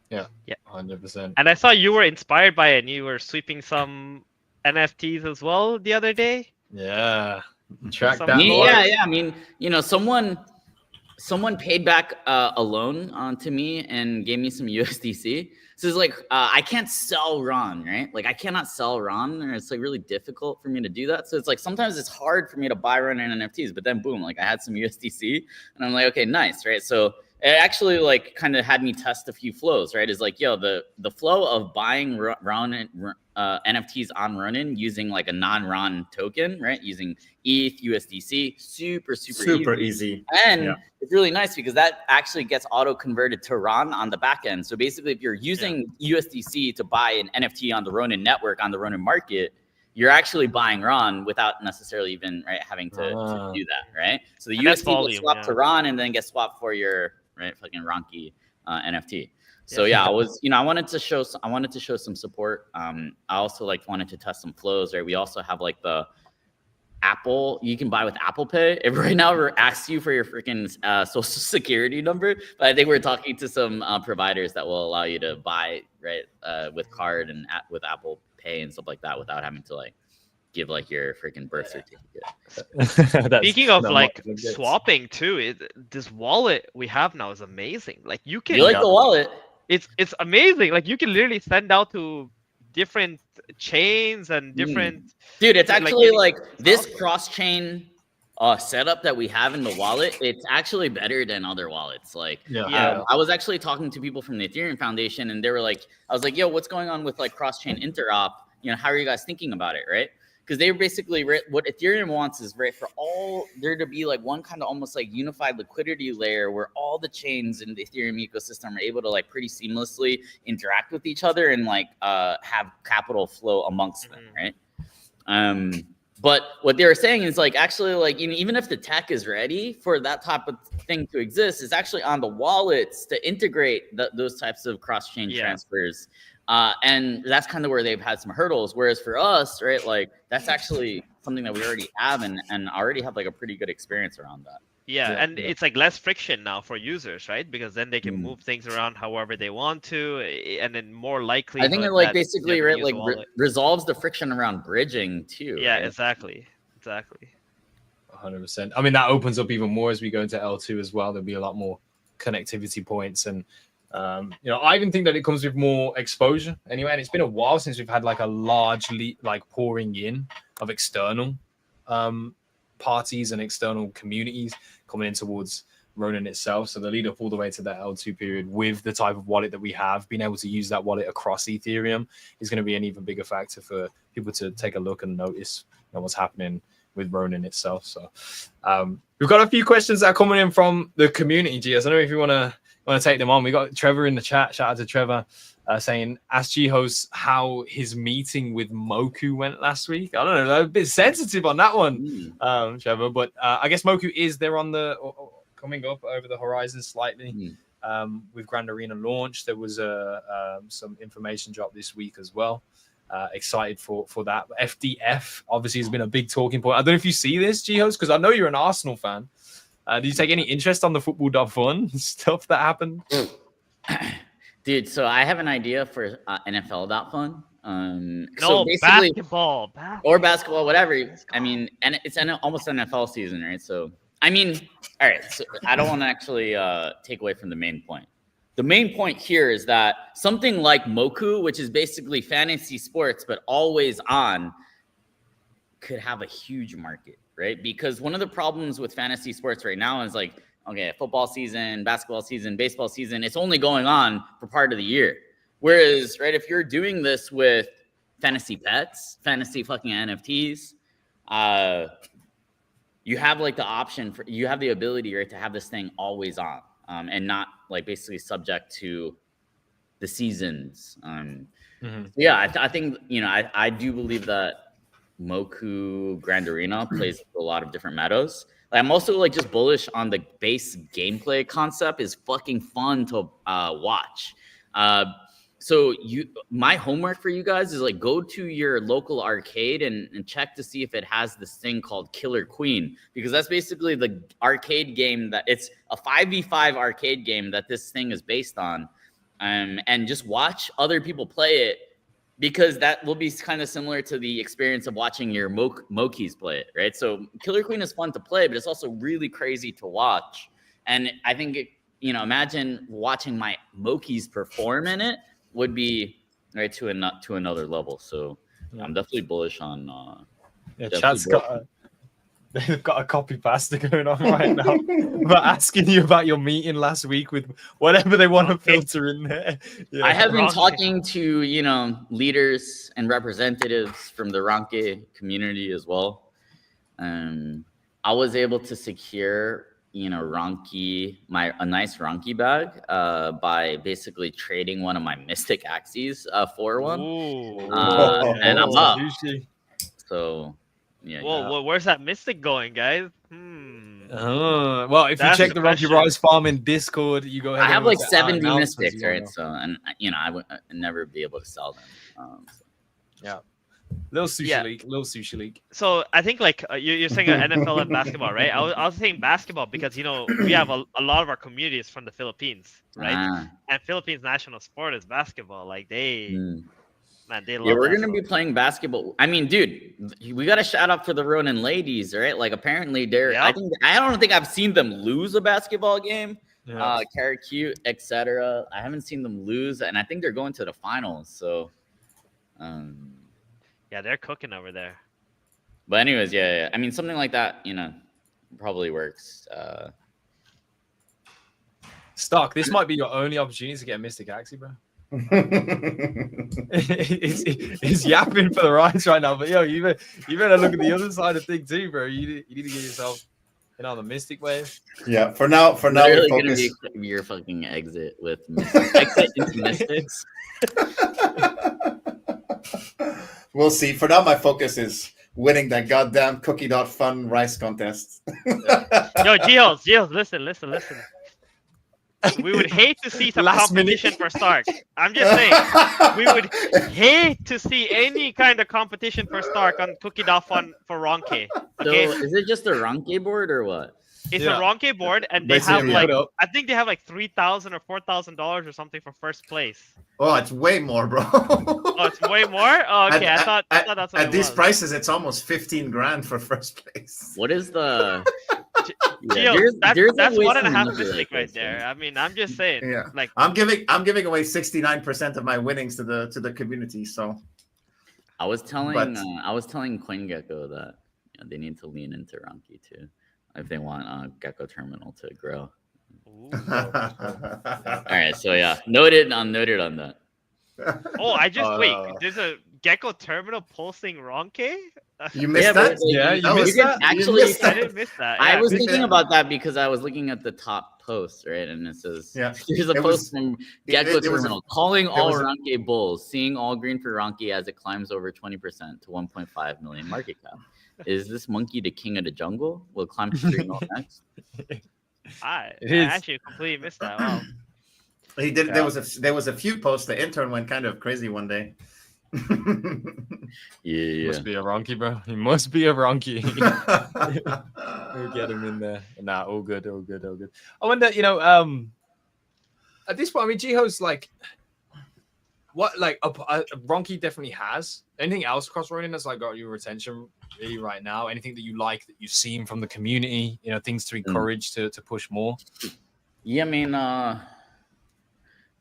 Yeah, 100%. And I saw you were inspired by it, and you were sweeping some NFTs as well the other day. Yeah, track that. Yeah. I mean, someone paid back a loan to me and gave me some USDC. So it's like, I can't sell RON, right? Like I cannot sell RON, or it's like really difficult for me to do that. So it's like, sometimes it's hard for me to buy RON and NFTs, but then boom, like I had some USDC and I'm like, okay, nice, right? So it actually like kind of had me test a few flows, right? It's like, yo, the flow of buying RON NFTs on Ronin using like a non-RON token, right? Using ETH, USDC, super easy. And it's really nice because that actually gets auto-converted to RON on the back end. So basically, if you're using USDC to buy an NFT on the Ronin network, on the Ronin market, you're actually buying RON without necessarily even having to do that, right? So the USD gets swapped to RON and then gets swapped for your fucking Ronki NFT. So I was, I wanted to show some support. I also wanted to test some flows, right? We also have like the Apple, you can buy with Apple Pay. If right now we're asking you for your freaking social security number, but I think we're talking to some providers that will allow you to buy with card and with Apple Pay and stuff like that without having to give your freaking birth certificate. Speaking of swapping too, this wallet we have now is amazing. Like you can. You like the wallet? It's amazing. Like you can literally send out to different chains and different. Dude, it's actually this cross-chain setup that we have in the wallet. It's actually better than other wallets. I was actually talking to people from the Ethereum Foundation, and they were like, I was like, yo, what's going on with cross-chain interop? How are you guys thinking about it, right? Because they were basically what Ethereum wants is for all there to be one kind of almost unified liquidity layer where all the chains in the Ethereum ecosystem are able to pretty seamlessly interact with each other and have capital flow amongst them, right? But what they were saying is actually even if the tech is ready for that type of thing to exist, it's actually on the wallets to integrate those types of cross-chain transfers. And that's kind of where they've had some hurdles. Whereas for us, right, that's actually something that we already have and already have a pretty good experience around that. And it's less friction now for users, right? Because then they can move things around however they want to, and then more likely. I think it basically resolves the friction around bridging too. Yeah, right? Exactly. 100%. I mean, that opens up even more as we go into L2 as well. There'll be a lot more connectivity points and. I even think that it comes with more exposure anyway, and it's been a while since we've had a large pouring in of external parties and external communities coming in towards Ronin itself. So the lead up all the way to that L2 period with the type of wallet that we have, being able to use that wallet across Ethereum is going to be an even bigger factor for people to take a look and notice what's happening with Ronin itself. So we've got a few questions that are coming in from the community, Jihoz. I don't know if you want to take them on. We got Trevor in the chat. Shout out to Trevor saying, ask Jihoz how his meeting with Moku went last week. I don't know, a bit sensitive on that one, Trevor. But I guess Moku is there on the coming up over the horizon slightly with Grand Arena launch. There was some information dropped this week as well. Excited for that. FDF obviously has been a big talking point. I don't know if you see this, Jihoz, because I know you're an Arsenal fan. Did you take any interest on the football.fun stuff that happened? Dude, so I have an idea for NFL.fun. So basketball. Or basketball, whatever. I mean, and it's almost NFL season, right? So, I mean, all right. So I don't want to actually take away from the main point. the main point here is that something like Moku, which is basically fantasy sports but always on, could have a huge market, right? Because one of the problems with fantasy sports right now is like, okay, football season, basketball season, baseball season, it's only going on for part of the year. Whereas, right, if you're doing this with fantasy pets, fantasy fucking NFTs, you have like the option for, you have the ability, right, to have this thing always on, and not like basically subject to the seasons. Yeah, I think, you know, I do believe that Moku Grand Arena plays a lot of different metas. Like, I'm also like just bullish on the base gameplay concept is fucking fun to watch. So my homework for you guys is like go to your local arcade and check to see if it has this thing called Killer Queen, because that's basically the arcade game that it's a 5v5 arcade game that this thing is based on. And just watch other people play it, because that will be kind of similar to the experience of watching your Mokies play it, right? So Killer Queen is fun to play, but it's also really crazy to watch. And I think, you know, imagine watching my Mokies perform in it would be right to another level. So I'm definitely bullish on. Chat's they've got a copy pasta going on right now, but asking you about your meeting last week with whatever they want to filter in there. Yeah. I have been talking to, you know, leaders and representatives from the Ranke community as well. I was able to secure, you know, a nice Ranke bag by basically trading one of my Mystic Axes for one. And I'm up. So yeah. Whoa, where's that Mystic going, guys? Well, if you check the Ranke Rise farm in Discord, you go ahead. I have like 70 Mystics, right? So, and you know, I would never be able to sell them. Yeah. Little sushi league. So I think like you're saying NFL and basketball, right? I was saying basketball because, you know, we have a lot of our communities from the Philippines, right? And Philippines national sport is basketball. Like they love we're going to be playing basketball. I mean, dude, we got to shout out for the Ronin ladies, right? Like apparently I don't think I've seen them lose a basketball game. Cute, etc. I haven't seen them lose, and I think they're going to the finals. So yeah, they're cooking over there. But anyways, yeah. I mean, something like that, you know, probably works. Stock, this might be your only opportunity to get a Mystic Axie, bro. He's yapping for the rides right now, but yo, you better look at the other side of things too, bro. You need to get yourself in on the Mystic wave. Yeah, for now, we're gonna be your fucking exit with exit into Mystics. We'll see. For now, my focus is winning that goddamn cookie.fun rice contest. Yo, Jihoz, listen. We would hate to see some competition for Stark. I'm just saying, we would hate to see any kind of competition for Stark on Cookie.fun for Ronke. Okay? So is it just a Ronke board or what? It's a Ronke board, and they have I think they have like $3,000 or $4,000 or something for first place. Oh, it's way more, bro. Oh, it's way more? Oh, okay, I thought that's what at these prices, it's almost 15 grand for first place. What is the? That's 1.5 Mystic right there. I mean, I'm just saying. Yeah, like I'm giving away 69% of my winnings to the community. So I was telling CoinGecko that they need to lean into Ranke too if they want Gecko Terminal to grow. All right, so yeah, noted on that. Oh, I just wait. There's a Gecko Terminal pulsing Ronke. You missed that? Yeah, you missed that. Actually, I didn't miss that. Yeah, I was thinking about that because I was looking at the top post, right? And it says, here's a post from Gecko Terminal calling all Ranke bulls, seeing all green for Ranke as it climbs over 20% to 1.5 million market cap. Is this monkey the king of the jungle? Will climb to 3 mil next? I actually completely missed that. Wow. He did. Yeah. There was a few posts. The intern went kind of crazy one day. Yeah. Must be a Ronke, bro. He must be a Ronke. We'll get him in there. Nah, all good. I wonder, at this point, I mean, Jihoz, like, what, like, a Ronke definitely has. Anything else across Ronin that's like got your attention really right now? Anything that you like that you've seen from the community? Things to encourage to push more. Yeah, I mean,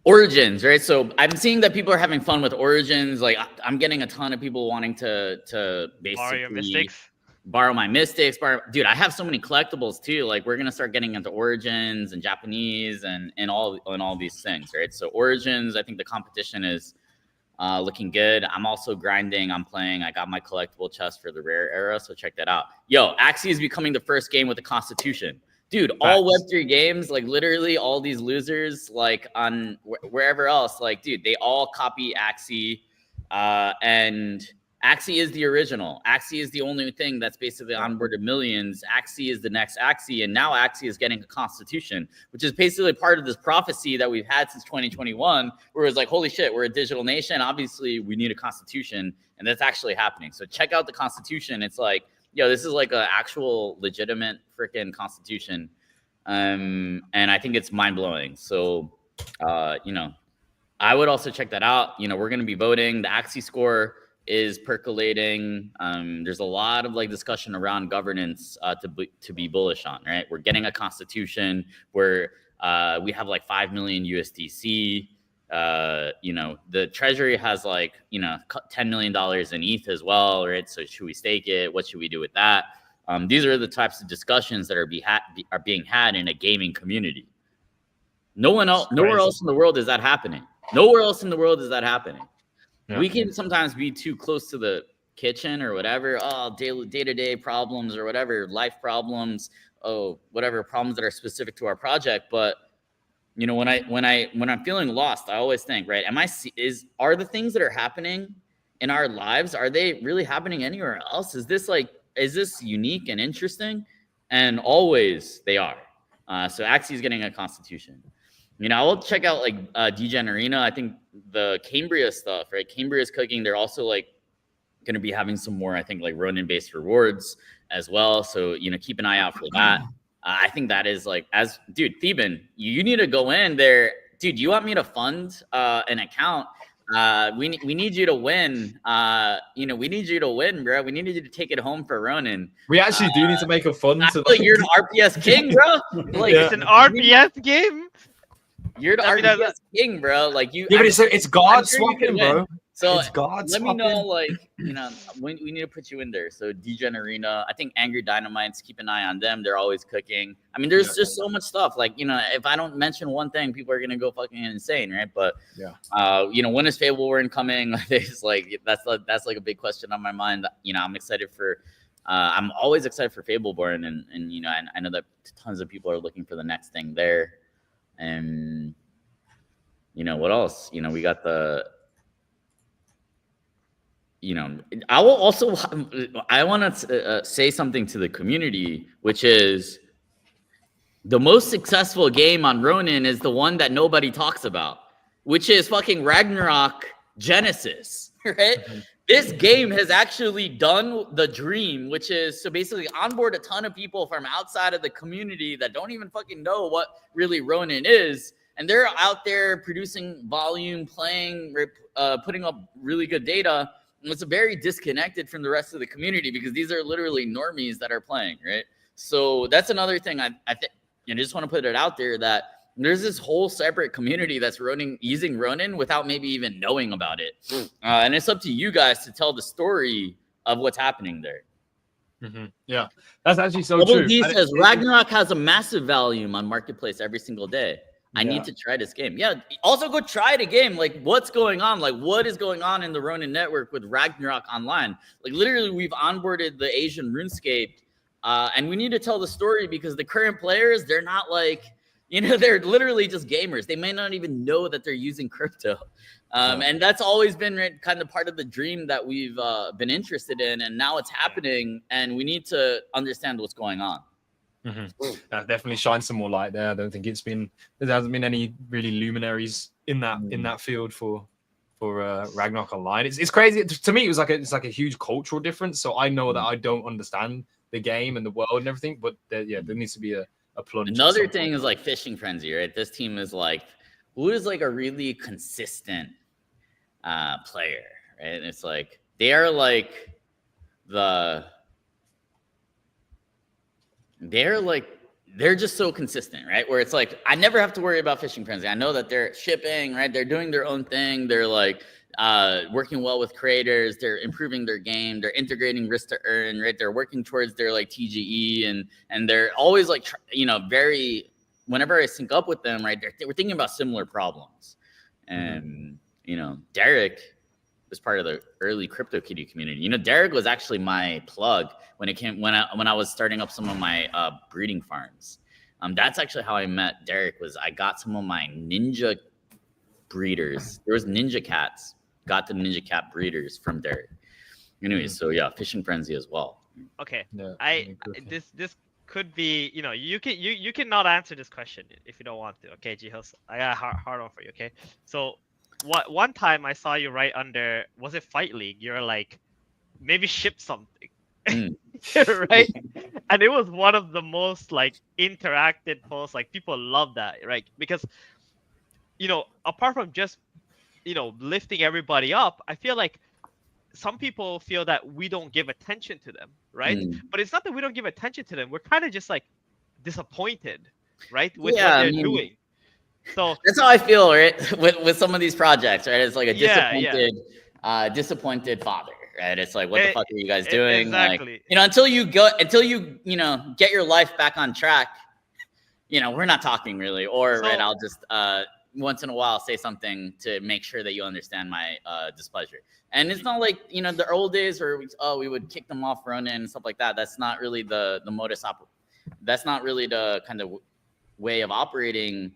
Origins, right? So I'm seeing that people are having fun with Origins. Like I'm getting a ton of people wanting to Borrow your basically mistakes. borrow my mystics. Dude, I have so many collectibles too. Like we're gonna start getting into Origins and Japanese and all these things, right? So Origins, I think the competition is looking good. I'm also grinding. I'm playing. I got my collectible chest for the rare era, so check that out. Yo, Axie is becoming the first game with the Constitution. Dude, all Web3 games, like literally all these losers, like on wherever else, like, dude, they all copy Axie. And Axie is the original. Axie is the only thing that's basically onboarded millions. Axie is the next Axie. And now Axie is getting a constitution, which is basically part of this prophecy that we've had since 2021, where it's like, holy shit, we're a digital nation. Obviously, we need a constitution. And that's actually happening. So check out the constitution. It's like, yo, this is like an actual legitimate freaking constitution. And I think it's mind blowing. So, you know, I would also check that out. You know, we're going to be voting. The Axie score is percolating. There's a lot of like discussion around governance to be bullish on, right? We're getting a constitution where we have like 5 million USDC. You know, the treasury has like, you know, $10 million in ETH as well, right? So should we stake it? What should we do with that? These are the types of discussions that are being had in a gaming community. Nowhere else in the world is that happening. Nowhere else in the world is that happening. Yeah. We can sometimes be too close to the kitchen or whatever. Oh, day-to-day problems or whatever, life problems. Oh, whatever problems that are specific to our project. But you know, when I'm feeling lost, I always think, right? Are the things that are happening in our lives, are they really happening anywhere else? Is this unique and interesting? And always they are. So Axie is getting a constitution. You know, I will check out like Degenerina. I think the Cambria stuff, right? Cambria's cooking. They're also like going to be having some more, I think, like Ronin-based rewards as well. So, you know, keep an eye out for that. I think that is like, dude, Theban, you need to go in there. Dude, you want me to fund an account? We need you to win. You know, we need you to win, bro. We need you to take it home for Ronin. We actually do need to make a fund. Like you're an RPS king, bro. Like it's an RPS game. You're the RPS king, bro. Like you. Yeah, but it's guard swapping, bro. So let me know, like, you know, we need to put you in there. So Degenerina, I think Angry Dynamites, keep an eye on them. They're always cooking. I mean, there's just so much stuff. Like, you know, if I don't mention one thing, people are gonna go fucking insane, right? But you know, when is Fableborn coming? It's like that's like a big question on my mind. You know, I'm excited for. I'm always excited for Fableborn, and you know, I know that tons of people are looking for the next thing there. And you know what else? You know, we got the. You know, I want to say something to the community, which is the most successful game on Ronin is the one that nobody talks about, which is fucking Ragnarok Genesis, right? Mm-hmm. This game has actually done the dream, which is to basically onboard a ton of people from outside of the community that don't even fucking know what really Ronin is. And they're out there producing volume, playing, putting up really good data. It's very disconnected from the rest of the community because these are literally normies that are playing, right? So that's another thing I think, and I just want to put it out there that there's this whole separate community that's using Ronin without maybe even knowing about it. And it's up to you guys to tell the story of what's happening there. Mm-hmm. Yeah, that's actually so Double true. D says Ragnarok has a massive volume on Marketplace every single day. I need to try this game. Yeah. Also go try the game. Like what's going on? Like what is going on in the Ronin network with Ragnarok Online? Like literally we've onboarded the Asian RuneScape and we need to tell the story because the current players, they're not like, you know, they're literally just gamers. They may not even know that they're using crypto. And that's always been kind of part of the dream that we've been interested in. And now it's happening and we need to understand what's going on. Mm-hmm. That definitely shines some more light there. I don't think there hasn't been any really luminaries in that field for Ragnarok Online. It's crazy to me. It's like a huge cultural difference. So I know that I don't understand the game and the world and everything, but there needs to be a plunge. Another thing is like Fishing Frenzy, right? This team is like, who is like a really consistent player, right? And it's like they are like they're just so consistent, right? Where it's like, I never have to worry about Fishing Frenzy. I know that they're shipping, right? They're doing their own thing. They're like working well with creators. They're improving their game. They're integrating risk to earn, right? They're working towards their like TGE, and they're always like, very, whenever I sync up with them, right? We're thinking about similar problems. And, Derek was part of the early CryptoKitty community. Derek was actually my plug when I was starting up some of my breeding farms. That's actually how I met Derek. Was I got some of my ninja breeders. There was ninja cats. Got the ninja cat breeders from Derek. Anyways, so yeah, Fishing Frenzy as well. Okay, Yeah, this could be, you cannot answer this question if you don't want to. Okay, Jihoz, I got a hard one for you. Okay, so one time I saw you right under, was it Fight League? You're like, maybe ship something. Right? And it was one of the most like interacted posts. Like people love that, right? Because apart from just lifting everybody up, I feel like some people feel that we don't give attention to them, right? But it's not that we don't give attention to them. We're kind of just like disappointed, right, with what they're doing. So that's how I feel, right? with some of these projects, right? It's like a disappointed father. Right? It's like, what the fuck are you guys doing? Exactly. Like, until you get your life back on track, we're not talking really. Or right, I'll just once in a while say something to make sure that you understand my displeasure. And it's not like the old days where we would kick them off Ronin and stuff like that. That's not really the modus operandi. That's not really the kind of way of operating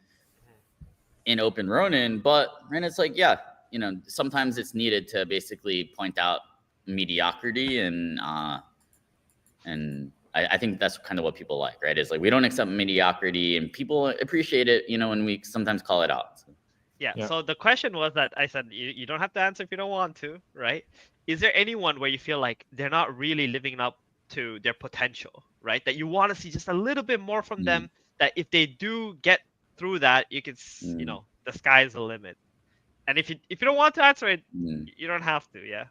in open Ronin. But it's like, sometimes it's needed to basically point out mediocrity, and I think that's kind of what people like, right? It's like, we don't accept mediocrity, and people appreciate it, when we sometimes call it out. So. Yeah. So the question was that I said you don't have to answer if you don't want to, right? Is there anyone where you feel like they're not really living up to their potential, right? That you want to see just a little bit more from them, that if they do get through that, you can, the sky's the limit. And if you don't want to answer it, you don't have to, yeah.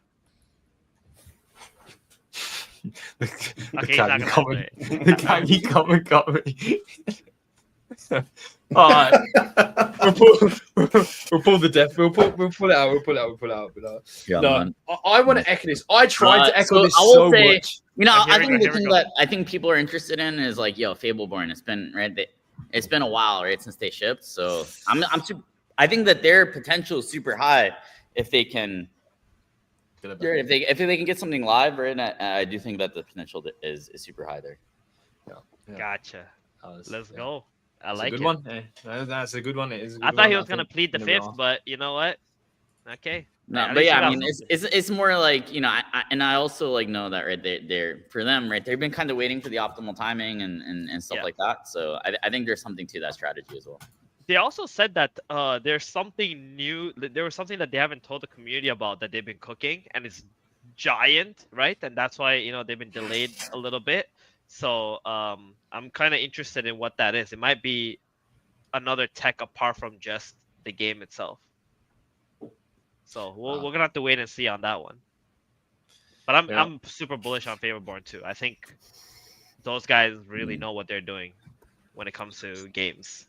The Kagi comment got me. All right, we'll pull the death. We'll pull it out. We'll pull it out. Yeah, no, I want to echo this. I tried to echo this I will say, much. I think the thing that I think people are interested in is like, Fableborn. It's been a while, right, since they shipped. So I think that their potential is super high if they can. If they can get something live, right? I do think that the potential is super high there. Yeah. Gotcha. Let's go. I That's like a good it. one. Hey, that's a good one. It is. I thought he was gonna plead the fifth, but you know what? Okay. No, but yeah, I mean, it's more like, I also like know that, right? They're for them, right? They've been kind of waiting for the optimal timing and stuff like that. So I think there's something to that strategy as well. They also said that there's something new. There was something that they haven't told the community about that they've been cooking, and it's giant, right? And that's why they've been delayed a little bit. So I'm kind of interested in what that is. It might be another tech apart from just the game itself. So we're gonna have to wait and see on that one. But I'm super bullish on Fableborn too. I think those guys really know what they're doing when it comes to games.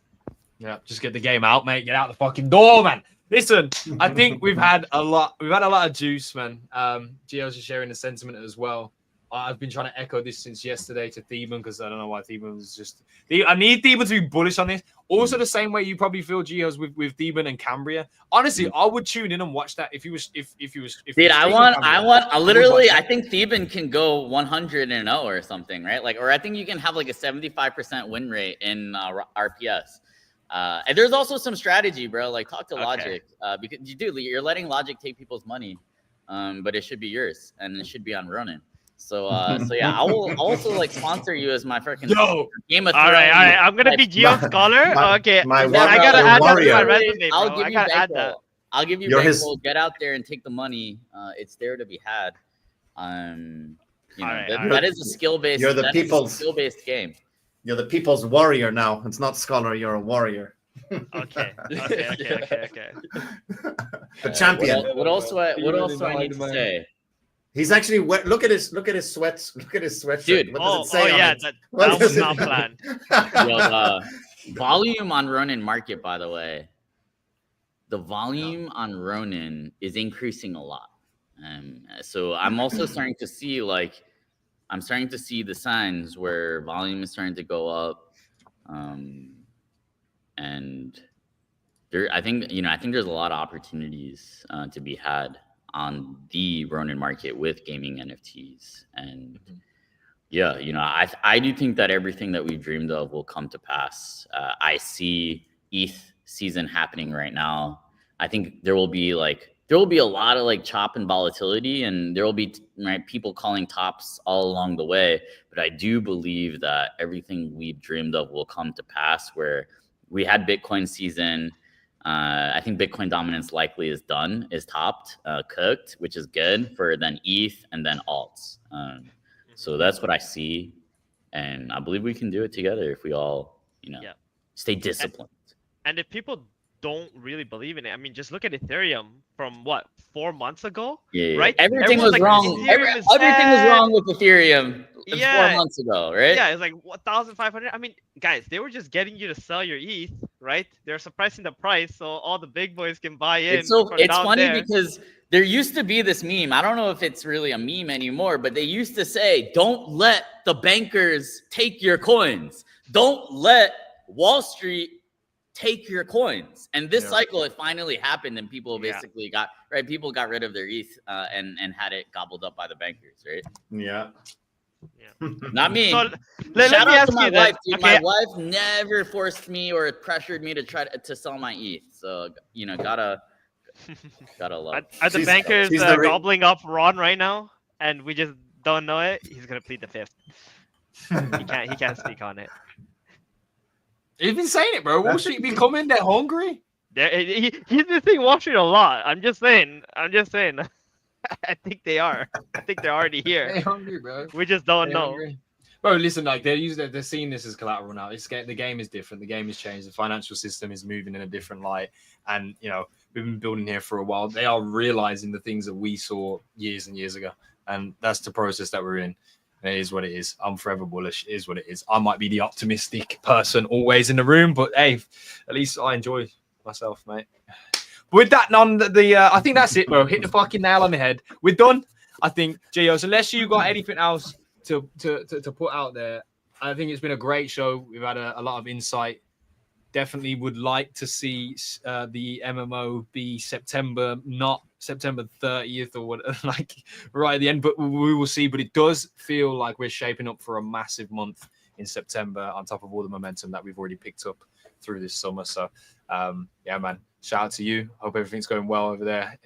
Yeah, just get the game out, mate. Get out the fucking door, man. Listen, I think we've had a lot of juice, man. Jihoz is sharing the sentiment as well. I've been trying to echo this since yesterday to Theban because I don't know why Theban was just. I need Theban to be bullish on this. Also, the same way you probably feel Jihoz with Theban and Cambria. Honestly, I would tune in and watch that if he was. Dude, I think Theban can go 100-0 or something, right? Like, or I think you can have like a 75% win rate in RPS. And there's also some strategy, bro. Like, talk to Logic because you're letting Logic take people's money, but it should be yours and it should be on Ronin. So yeah, I will also like sponsor you as my freaking Game of Thrones. All right. I'm gonna be Geo Scholar. Okay, I gotta add that to my resume, bro. I'll give you bankroll. Get out there and take the money. It's there to be had. That is a skill-based. You're the people's skill-based game. You're the people's warrior now. It's not scholar. You're a warrior. Okay. The champion. What else do I need to say? He's actually wet. Look at his sweats. Look at his sweatshirt. Dude. What does it say on yeah, it? that What was does not it- planned. Yo, volume on Ronin market, by the way. The volume on Ronin is increasing a lot. So I'm also starting to see the signs where volume is starting to go up. And I think there's a lot of opportunities to be had on the Ronin market with gaming NFTs. And yeah, I do think that everything that we've dreamed of will come to pass. I see ETH season happening right now. I think there will be a lot of like chop and volatility, and there will be people calling tops all along the way. But I do believe that everything we've dreamed of will come to pass, where we had Bitcoin season. I think Bitcoin dominance likely is topped, cooked, which is good for then ETH and then alts. So that's what I see, and I believe we can do it together if we all, stay disciplined. And if people don't really believe in it, I mean, just look at Ethereum from 4 months ago, Yeah, right? Everything Everyone's was like, wrong. Ethereum is Everything was bad. wrong with Ethereum 4 Yeah. months ago, right? Yeah, it's like 1,500. I mean, guys, they were just getting you to sell your ETH, right? They're suppressing the price so all the big boys can buy in. It's from funny there. because there used to be this meme. I don't know if it's really a meme anymore, but they used to say, "Don't let the bankers take your coins. Don't let Wall Street take your coins." And this cycle, it finally happened, and people basically got People got rid of their ETH and had it gobbled up by the bankers, right? Yeah. Not me. So let Shout me out ask to my you wife, this. dude. My wife never forced me or pressured me to try to sell my ETH. So gotta love. Are the bankers gobbling up Ron right now, and we just don't know it? He's gonna plead the fifth. He can't speak on it. He's been saying it, bro. Wall Street be coming. They're hungry. He's been saying Wall Street a lot. I'm just saying. I think they are. I think they're already here. They're hungry, bro. We just don't know. Hungry. Bro, listen, like they're seeing this as collateral now. The game is different. The game has changed. The financial system is moving in a different light. And we've been building here for a while. They are realizing the things that we saw years and years ago. And that's the process that we're in. And it is what it is. I'm forever bullish. It is what it is. I might be the optimistic person always in the room, but hey, at least I enjoy myself, mate. With that, I think that's it, bro. Hit the fucking nail on the head. We're done. I think, Jihoz, unless you got anything else to put out there, I think it's been a great show. We've had a lot of insight. Definitely would like to see the MMO be September, not September 30th or what, like right at the end, but we will see. But it does feel like we're shaping up for a massive month in September on top of all the momentum that we've already picked up through this summer. So, yeah, man, shout out to you. Hope everything's going well over there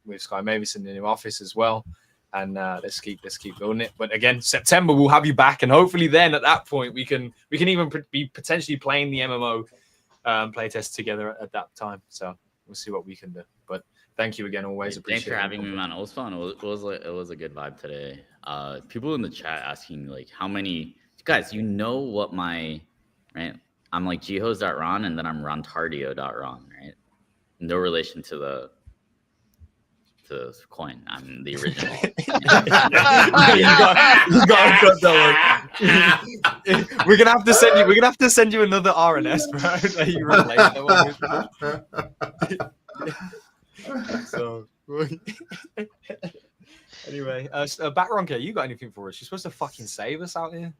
with Sky Mavis in the new office as well. And let's keep building it. But again, September we'll have you back, and hopefully then at that point we can even be potentially playing the MMO playtest together at that time. So we'll see what we can do. But thank you again, always. Thanks for having me, man. It was fun. It was a good vibe today. People in the chat asking like how many guys, what my right? I'm like Jihoz.ron and then I'm rontardio.ron, right? No relation to the coin. I'm the original. you got that one. We're gonna have to send you another RNS, bro. That you relate. So anyway, Backronker, you got anything for us? You're supposed to fucking save us out here.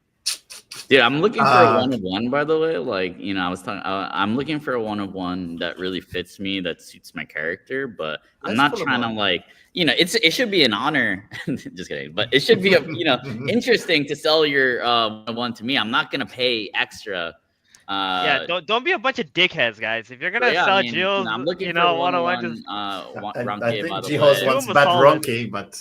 Dude, I'm looking for a one-of-one, by the way. Like, I was talking, I'm looking for a one-of-one that really fits me, that suits my character, but I'm not trying to like, it should be an honor. Just kidding. But it should be, interesting to sell your one-of-one to me. I'm not going to pay extra. Yeah, don't be a bunch of dickheads, guys. If you're going to sell Jihoz, I'm looking for one-on-one, just I think Jihoz wants bad Ronky, but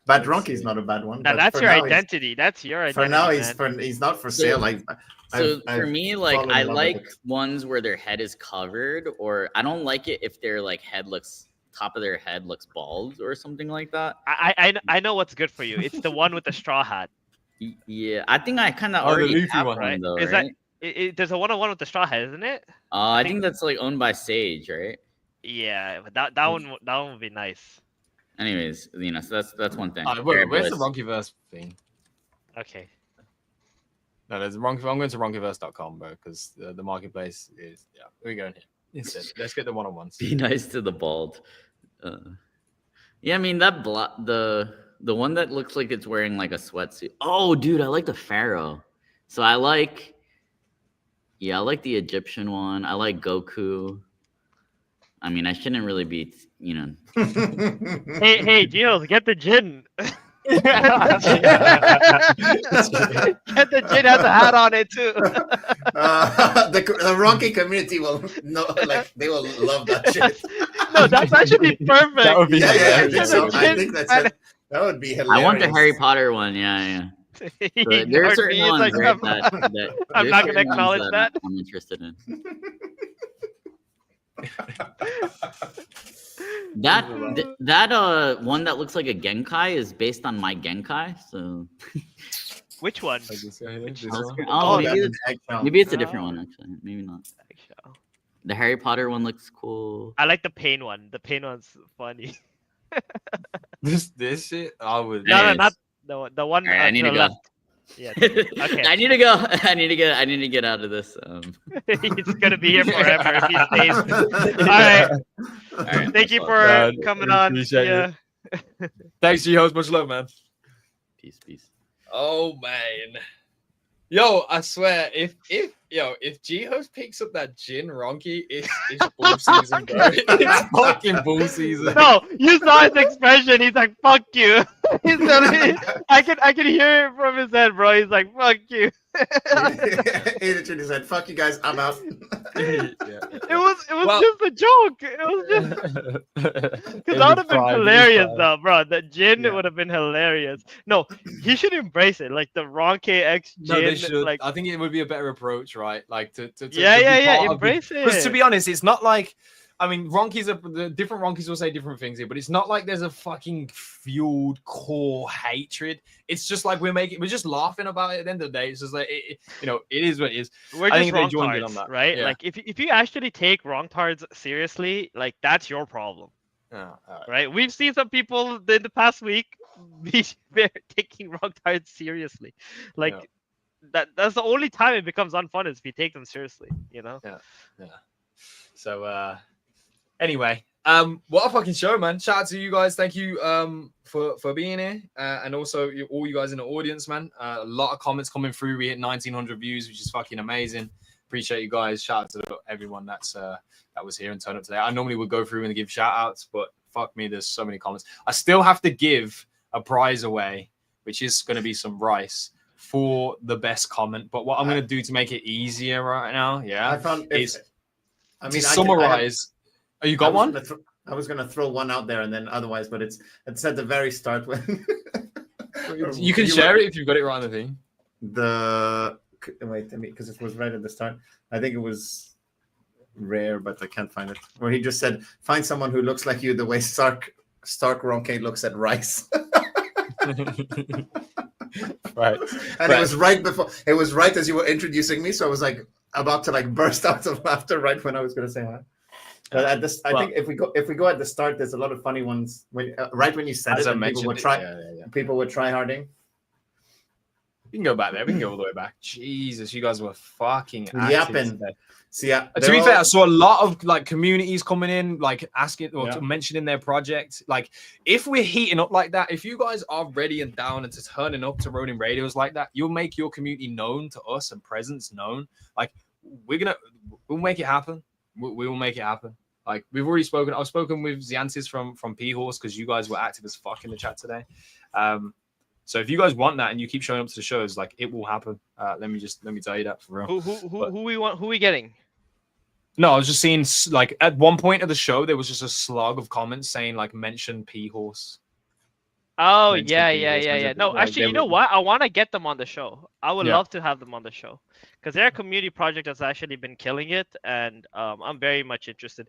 bad Ronky is not a bad one. Now, that's your identity. That's your identity. For now, he's not for sale. For me, like I like ones where their head is covered, or I don't like it if their like top of their head looks bald or something like that. I know what's good for you. It's the one with the straw hat. Yeah, I think I kind of already have one, right? Though, right? There's a one-on-one with the straw hat, isn't it? I think that's like owned by Sage, right? Yeah, but that one would be nice. Anyways, so that's one thing. Where's the Ronkyverse thing? Okay. No, there's I'm going to ronkyverse.com, bro, because the marketplace is we're going here instead. Let's get the one-on-ones. Be nice to the bald. Yeah, I mean that the one that looks like it's wearing like a sweatsuit. Oh, dude, I like the pharaoh. So I like the Egyptian one. I like Goku. I mean, I shouldn't really be, Hey, Jihoz, get the Jin. Get the Jin has a hat on it too. The Ronky community will they will love that shit. No, that's actually perfect. That would be I think that would be hilarious. I want the Harry Potter one. Yeah. So there are certain ones like, right, I'm not gonna acknowledge that. I'm interested in. That one that looks like a Genkai is based on my Genkai. So which one? Oh, maybe it's a different one actually. Maybe not. The Harry Potter one looks cool. I like the Pain one. The Pain one's funny. This shit, I would. No, not the one. Right, I need to go. Left. Yeah. Okay. I need to go. I need to get out of this. He's gonna be here forever if he stays. All right. Thank you for coming on. Yeah. Thanks, Jihoz. Much love, man. Peace. Oh man. Yo, I swear, if Jihoz picks up that Jin Ronky, it's bull season, bro. It's fucking bull season. No, you saw his expression. He's like, "Fuck you." I can hear it from his head, bro. He's like, "Fuck you." He literally said, "Fuck you guys, I'm out." It was just a joke. It was just because that would have been hilarious, though, bro. That Jin would have been hilarious. No, he should embrace it, like the Ronky X Jin. No, they should. Like, I think it would be a better approach, right? Like to embrace it. Because to be honest, it's not like. I mean, the different Ronkies will say different things here, but it's not like there's a fucking fueled core hatred. It's just like we're just laughing about it at the end of the day. It's just like it is what it is. We're just wrongtards, right? Yeah. Like if you actually take wrongtards seriously, like that's your problem. Right? We've seen some people in the past week be taking wrongtards seriously. Like that's the only time it becomes unfun is if you take them seriously, Yeah. So anyway, what a fucking show, man. Shout out to you guys. Thank you for being here. And also all you guys in the audience, man. A lot of comments coming through. We hit 1,900 views, which is fucking amazing. Appreciate you guys. Shout out to everyone that was here and turned up today. I normally would go through and give shout outs, but fuck me, there's so many comments. I still have to give a prize away, which is going to be some rice for the best comment. But what I'm going to do to make it easier right now, to summarize. Oh, you got one? I was gonna throw one out there, and then otherwise, but it's at the very start when you can share it if you've got it right on the thing. Because it was right at the start. I think it was rare, but I can't find it. Where he just said, "Find someone who looks like you the way Stark Ronke looks at Rice." Right, and it was right before. It was right as you were introducing me, so I was like about to burst out of laughter right when I was gonna say hi. But at this, I think if we go at the start, there's a lot of funny ones. Right when you said it, people were try harding. We can go back there. We can go all the way back. Jesus, you guys were fucking yapping. So to be fair, I saw a lot of communities coming in, asking or mentioning their project. If we're heating up like that, if you guys are ready and down and just turning up to Ronin radios like that, you'll make your community known to us and presence known. We'll make it happen. We will make it happen. We've already spoken. I've spoken with Ziantis from P-Horse because you guys were active as fuck in the chat today. So if you guys want that and you keep showing up to the shows, it will happen. Let me tell you that for real. Who we getting? No, I was just seeing at one point of the show there was just a slug of comments saying mention P-Horse. Oh yeah. No, actually, you know what? I want to get them on the show. I would love to have them on the show because they're a community project that's actually been killing it, and I'm very much interested.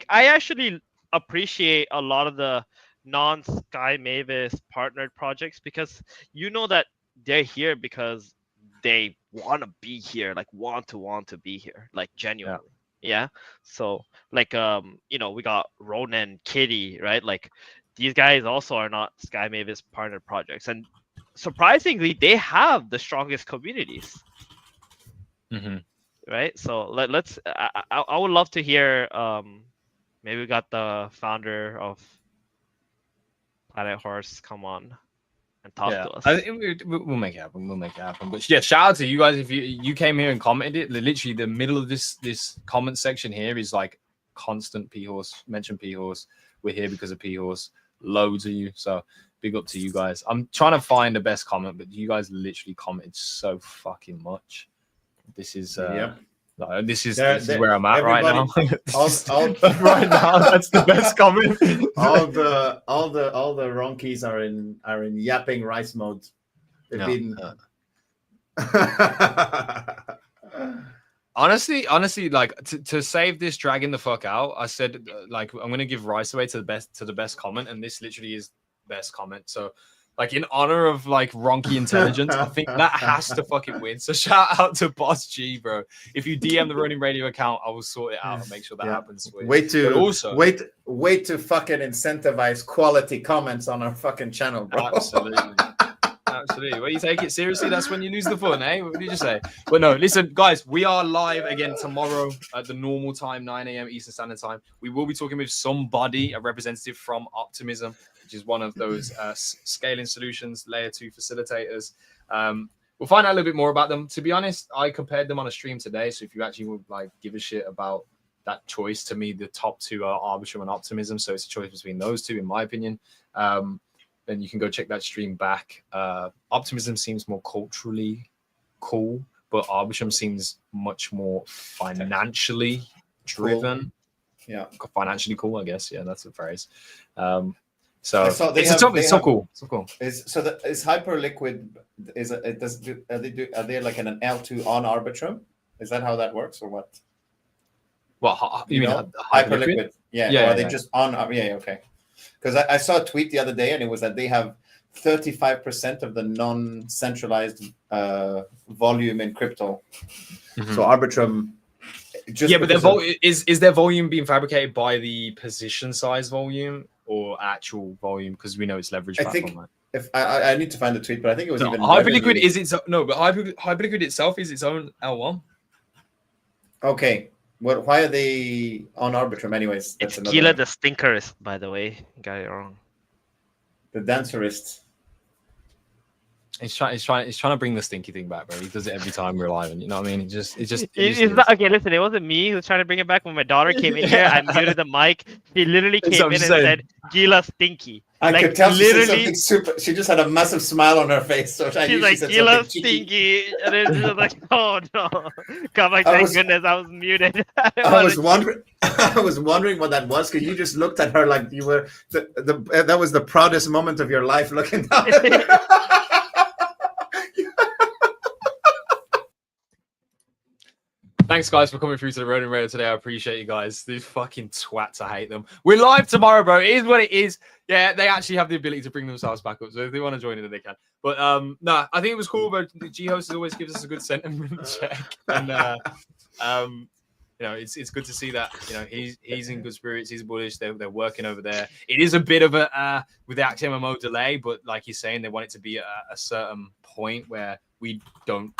I actually appreciate a lot of the non-Sky Mavis partnered projects because that they're here because they want to be here, want to be here, genuinely. Yeah. So we got Ronin, Kitty, right? these guys also are not Sky Mavis partner projects, and surprisingly, they have the strongest communities. Mm-hmm. Right. So let's. I would love to hear. Maybe we got the founder of Planet Horse come on and talk to us. I think we'll make it happen. We'll make it happen. But yeah, shout out to you guys if you came here and commented it. Literally, the middle of this comment section here is like constant P-Horse. Mention P-Horse. We're here because of P-Horse. Loads of you. So big up to you guys. I'm trying to find the best comment, but you guys literally commented so fucking much. This is this is where I'm at right now. Right now, that's the best comment. all the Ronkies are in yapping rice mode. They've been honestly, like to save this dragging the fuck out, I said like I'm gonna give rice away to the best comment, and this literally is best comment. So like in honor of like Ronky intelligence, I think that has to fucking win. So shout out to Boss G, bro. If you DM the Ronin Radio account, I will sort it out and make sure that happens. Wait to fucking incentivize quality comments on our fucking channel, bro. Absolutely. When you take it seriously, that's when you lose the fun, eh? What did you say? But no, listen, guys, we are live again tomorrow at the normal time, 9 a.m. Eastern Standard Time. We will be talking with somebody, a representative from Optimism, which is one of those scaling solutions, layer 2 facilitators. We'll find out a little bit more about them. To be honest, I compared them on a stream today. So if you actually would like give a shit about that choice, to me, the top two are Arbitrum and Optimism. So it's a choice between those two, in my opinion. Then you can go check that stream back. Optimism seems more culturally cool, but Arbitrum seems much more financially driven. Cool. Yeah, financially cool, I guess. Yeah, that's the phrase. So it's so cool. It's so cool. Is Hyperliquid? Are they like an L2 on Arbitrum? Is that how that works, or what? Well, you mean Hyperliquid? Yeah. Yeah. Or are they just on? Yeah. Okay. Because I saw a tweet the other day, and it was that they have 35% of the non-centralized volume in crypto. Mm-hmm. So Arbitrum. But is their volume being fabricated by the position size volume or actual volume? Because we know it's leverage platform. If I need to find the tweet, but I think it was even Hyperliquid is its but Hyperliquid itself is its own L1. Okay. Well, why are they on Arbitrum anyways? It's Gila the Stinkerist, by the way. Got it wrong. The Dancerist. He's trying to bring the stinky thing back, bro. He does it every time we're live, and you know what I mean. It's not, okay, listen, it wasn't me who was trying to bring it back. When my daughter came in here, I muted the mic. She literally came in and said, "Gila Stinky." I could tell she said something super. She just had a massive smile on her face, so she's like, "Gila Stinky," and then she was like, "Oh no!" God, like, thank goodness I was muted. I was wondering what that was, because you just looked at her like you were that was the proudest moment of your life, looking down at her. Thanks, guys, for coming through to the Ronin Radio today. I appreciate you guys. These fucking twats, I hate them. We're live tomorrow, bro. It is what it is. Yeah, they actually have the ability to bring themselves back up. So if they want to join in, they can. But no, I think it was cool. But Jihoz always gives us a good sentiment check, and you know, it's good to see that. You know, he's in good spirits. He's bullish. They're working over there. It is a bit of a with the Axe MMO delay, but like he's saying, they want it to be a certain point where we don't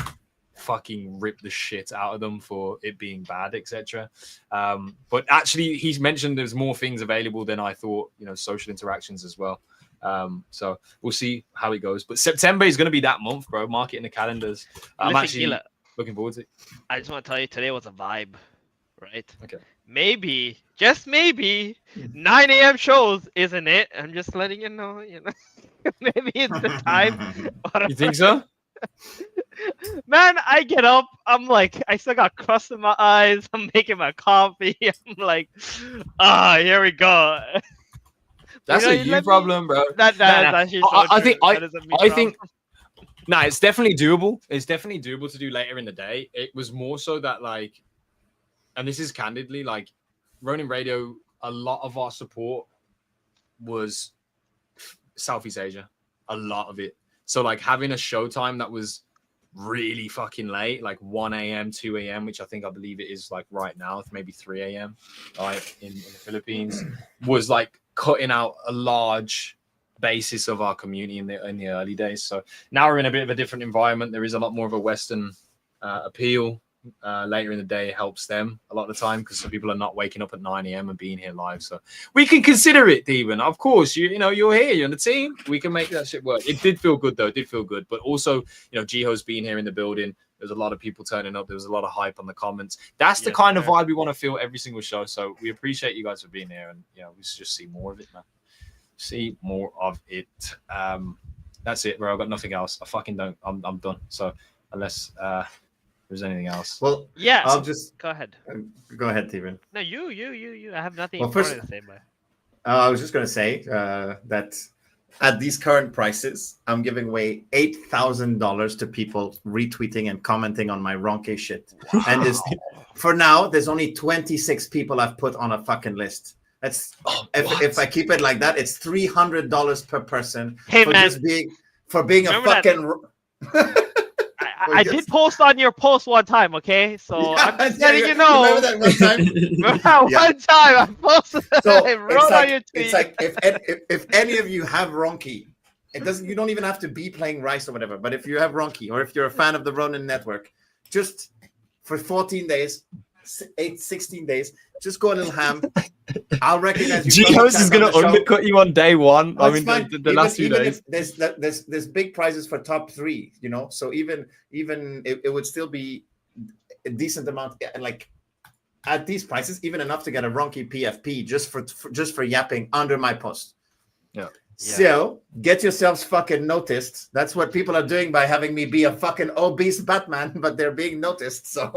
fucking rip the shit out of them for it being bad, etc. But actually, he's mentioned there's more things available than I thought. You know, social interactions as well. So we'll see how it goes. But September is going to be that month, bro. Mark it in the calendars. I'm actually looking forward to it. I just want to tell you, today was a vibe, right? Okay. Maybe, just maybe, 9 a.m. shows, isn't it? I'm just letting you know. You know, maybe it's the time. You think so? Man, I get up. I'm like, I still got crust in my eyes. I'm making my coffee. I'm like, here we go. That's a you problem, bro. That's actually so I true. think. No, it's definitely doable. It's definitely doable to do later in the day. It was more so that, like, and this is candidly, like, Ronin Radio, a lot of our support was Southeast Asia. A lot of it. So, like, having a showtime that was really fucking late, like 1 a.m., 2 a.m., which I believe it is, like, right now, maybe 3 a.m., right, in the Philippines, was, like, cutting out a large basis of our community in the early days. So now we're in a bit of a different environment. There is a lot more of a Western appeal. Later in the day helps them a lot of the time because some people are not waking up at 9 a.m. and being here live. So we can consider it, Steven. Of course, you're here, you're on the team. We can make that shit work. It did feel good though. It did feel good. But also, Jihoz being here in the building, there's a lot of people turning up. There was a lot of hype on the comments. That's the kind of vibe we want to feel every single show. So we appreciate you guys for being here, and we should just see more of it, man. See more of it. That's it, bro. I've got nothing else. I fucking don't. I'm done. So unless there's anything else. Well, yeah. I'll just go ahead. Go ahead, Steven. No, you. I have nothing First, to say. But I was just going to say that at these current prices, I'm giving away $8,000 to people retweeting and commenting on my Ronke shit. Wow. And for now, there's only 26 people I've put on a fucking list. That's if I keep it like that, it's $300 per person for being a fucking. I did post on your post one time, okay? So I'm just letting you know. Remember that one time? One time I posted. So I wrote on your tweet. It's like if any of you have Ronke, you don't even have to be playing Rice or whatever. But if you have Ronke, or if you're a fan of the Ronin network, just for 14 days, 16 days, just go a little ham. I'll recognize you. Jihoz is going to undercut you on day one. I mean, the last few days. There's big prizes for top 3, So even it would still be a decent amount, and like at these prices, even enough to get a Ronke PFP just for yapping under my post. Yeah. So get yourselves fucking noticed. That's what people are doing by having me be a fucking obese Batman, but they're being noticed. So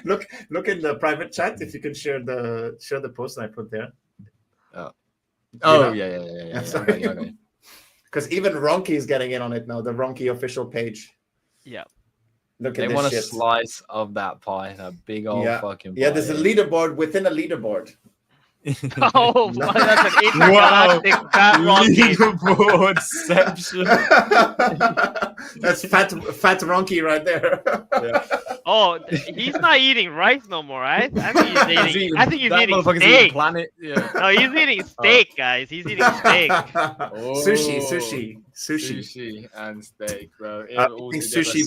look in the private chat if you can share the post I put there. Yeah. Because even Ronke is getting in on it now. The Ronke official page. Yeah. Look at they want shit. a slice of that pie, that big old fucking pie. Yeah, there's a leaderboard within a leaderboard. Oh, that's an intergalactic leaderboardception. That's fat Ronke right there. Yeah. Oh, he's not eating rice no more, right? I think he's eating steak. Eating planet. Yeah. No, he's eating steak, guys. He's eating steak. Sushi and steak, bro. I think sushi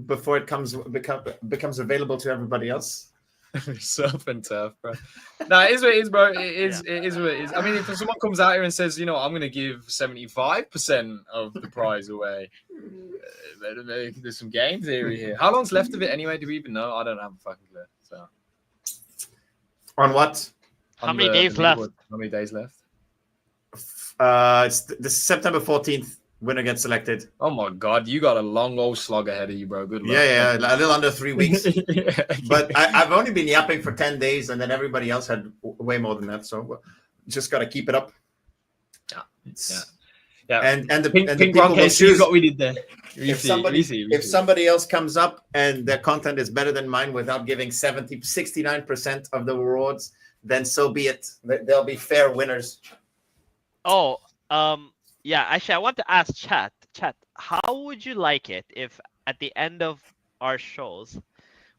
before it becomes available to everybody else. Surf and turf, bro. No, it is what it is, bro. It is what it is. I mean, if someone comes out here and says, I'm going to give 75% of the prize away, there's some game theory here. How long's left of it anyway? Do we even know? I don't have a fucking clue. So, on what? How many days left? How many days left? It's this September 14th. Winner gets selected. Oh my god, you got a long old slog ahead of you, bro. Good luck. Yeah, a little under 3 weeks. But I've only been yapping for 10 days, and then everybody else had way more than that. So just gotta keep it up. Yeah. And the pink people will choose what we did there. If somebody else comes up and their content is better than mine without giving 69% of the rewards, then so be it. There'll be fair winners. Oh, yeah, actually, I want to ask Chat, how would you like it if at the end of our shows,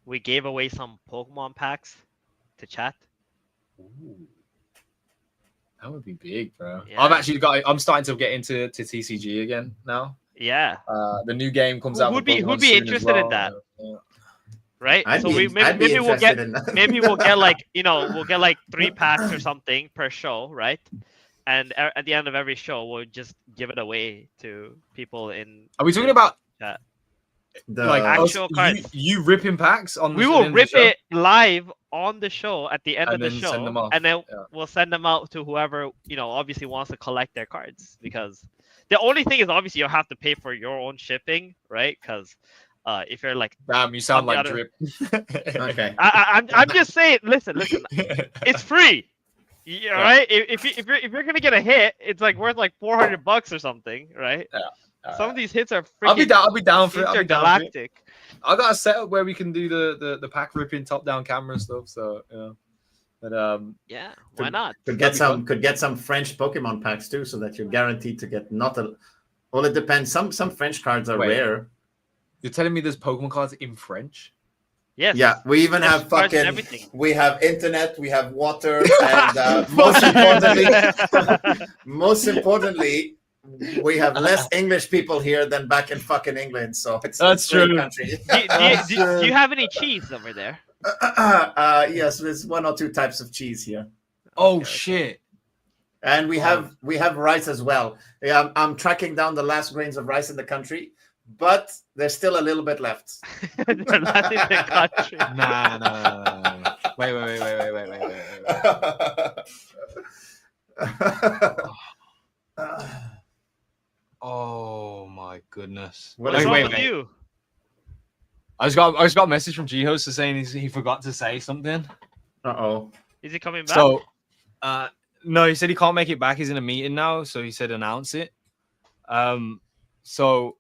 we gave away some Pokemon packs to Chat? Ooh. That would be big, bro. Yeah. I'm starting to get into TCG again now. Yeah. The new game comes out. Who'd be interested in that? Yeah. Right? Maybe we'll get like, we'll get like 3 packs or something per show, right? And at the end of every show, we'll just give it away to people in. Are we talking about chat? Like actual cards? You ripping packs on? We will rip it live on the show at the end of the show, send them off. and then we'll send them out to whoever obviously wants to collect their cards. Because the only thing is obviously you have to pay for your own shipping, right? Because if you're like, damn, you sound like drip. Okay. I'm just saying. Listen. It's free. Yeah, right. If you're gonna get a hit, it's like worth like $400 or something, right? Yeah. Some of these hits are freaking. I'll be down for it. Intergalactic. I got a setup where we can do the pack ripping top down camera stuff. So but yeah, why not? Could get some French Pokemon packs too, so that you're guaranteed to get Well, it depends. Some French cards are rare. You're telling me there's Pokemon cards in French? Yes. Yeah, we even There's have cards and fucking. everything. We have internet. We have water, and most importantly, we have less English people here than back in fucking England. So it's That's a great true. country. Do you have any cheese over there? Yes, there's 1 or 2 types of cheese here. Oh Okay. shit! And we have rice as well. Yeah, I'm tracking down the last grains of rice in the country, but there's still a little bit left. They're not in the country. Nah. Wait. Oh my goodness! What What's is- wrong with you? I just got a message from Jihoz saying he forgot to say something. Uh-oh. Is he coming back? So, no, he said he can't make it back. He's in a meeting now, so he said announce it. So,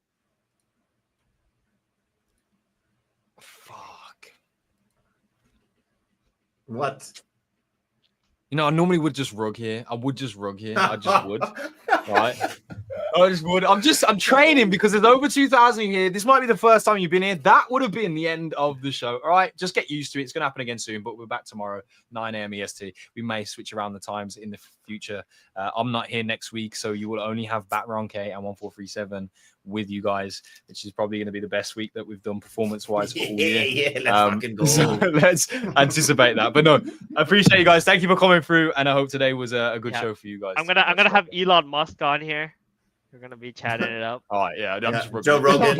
fuck. What? You know, I normally would just rug here. I would just rug here. I just would. Right? I just would. I'm training because there's over 2,000 here. This might be the first time you've been here. That would have been the end of the show. All right, just get used to it. It's going to happen again soon, but we're back tomorrow, 9 a.m. EST. We may switch around the times in the future. I'm not here next week, so you will only have Batron K and 1437 with you guys, which is probably going to be the best week that we've done performance-wise for all year. Yeah, let's fucking go. So let's anticipate that. But no, I appreciate you guys. Thank you for coming through, and I hope today was a good show for you guys. I'm gonna have Elon Musk on here. We're gonna be chatting it up. All right, yeah, I'm just Joe Rogan.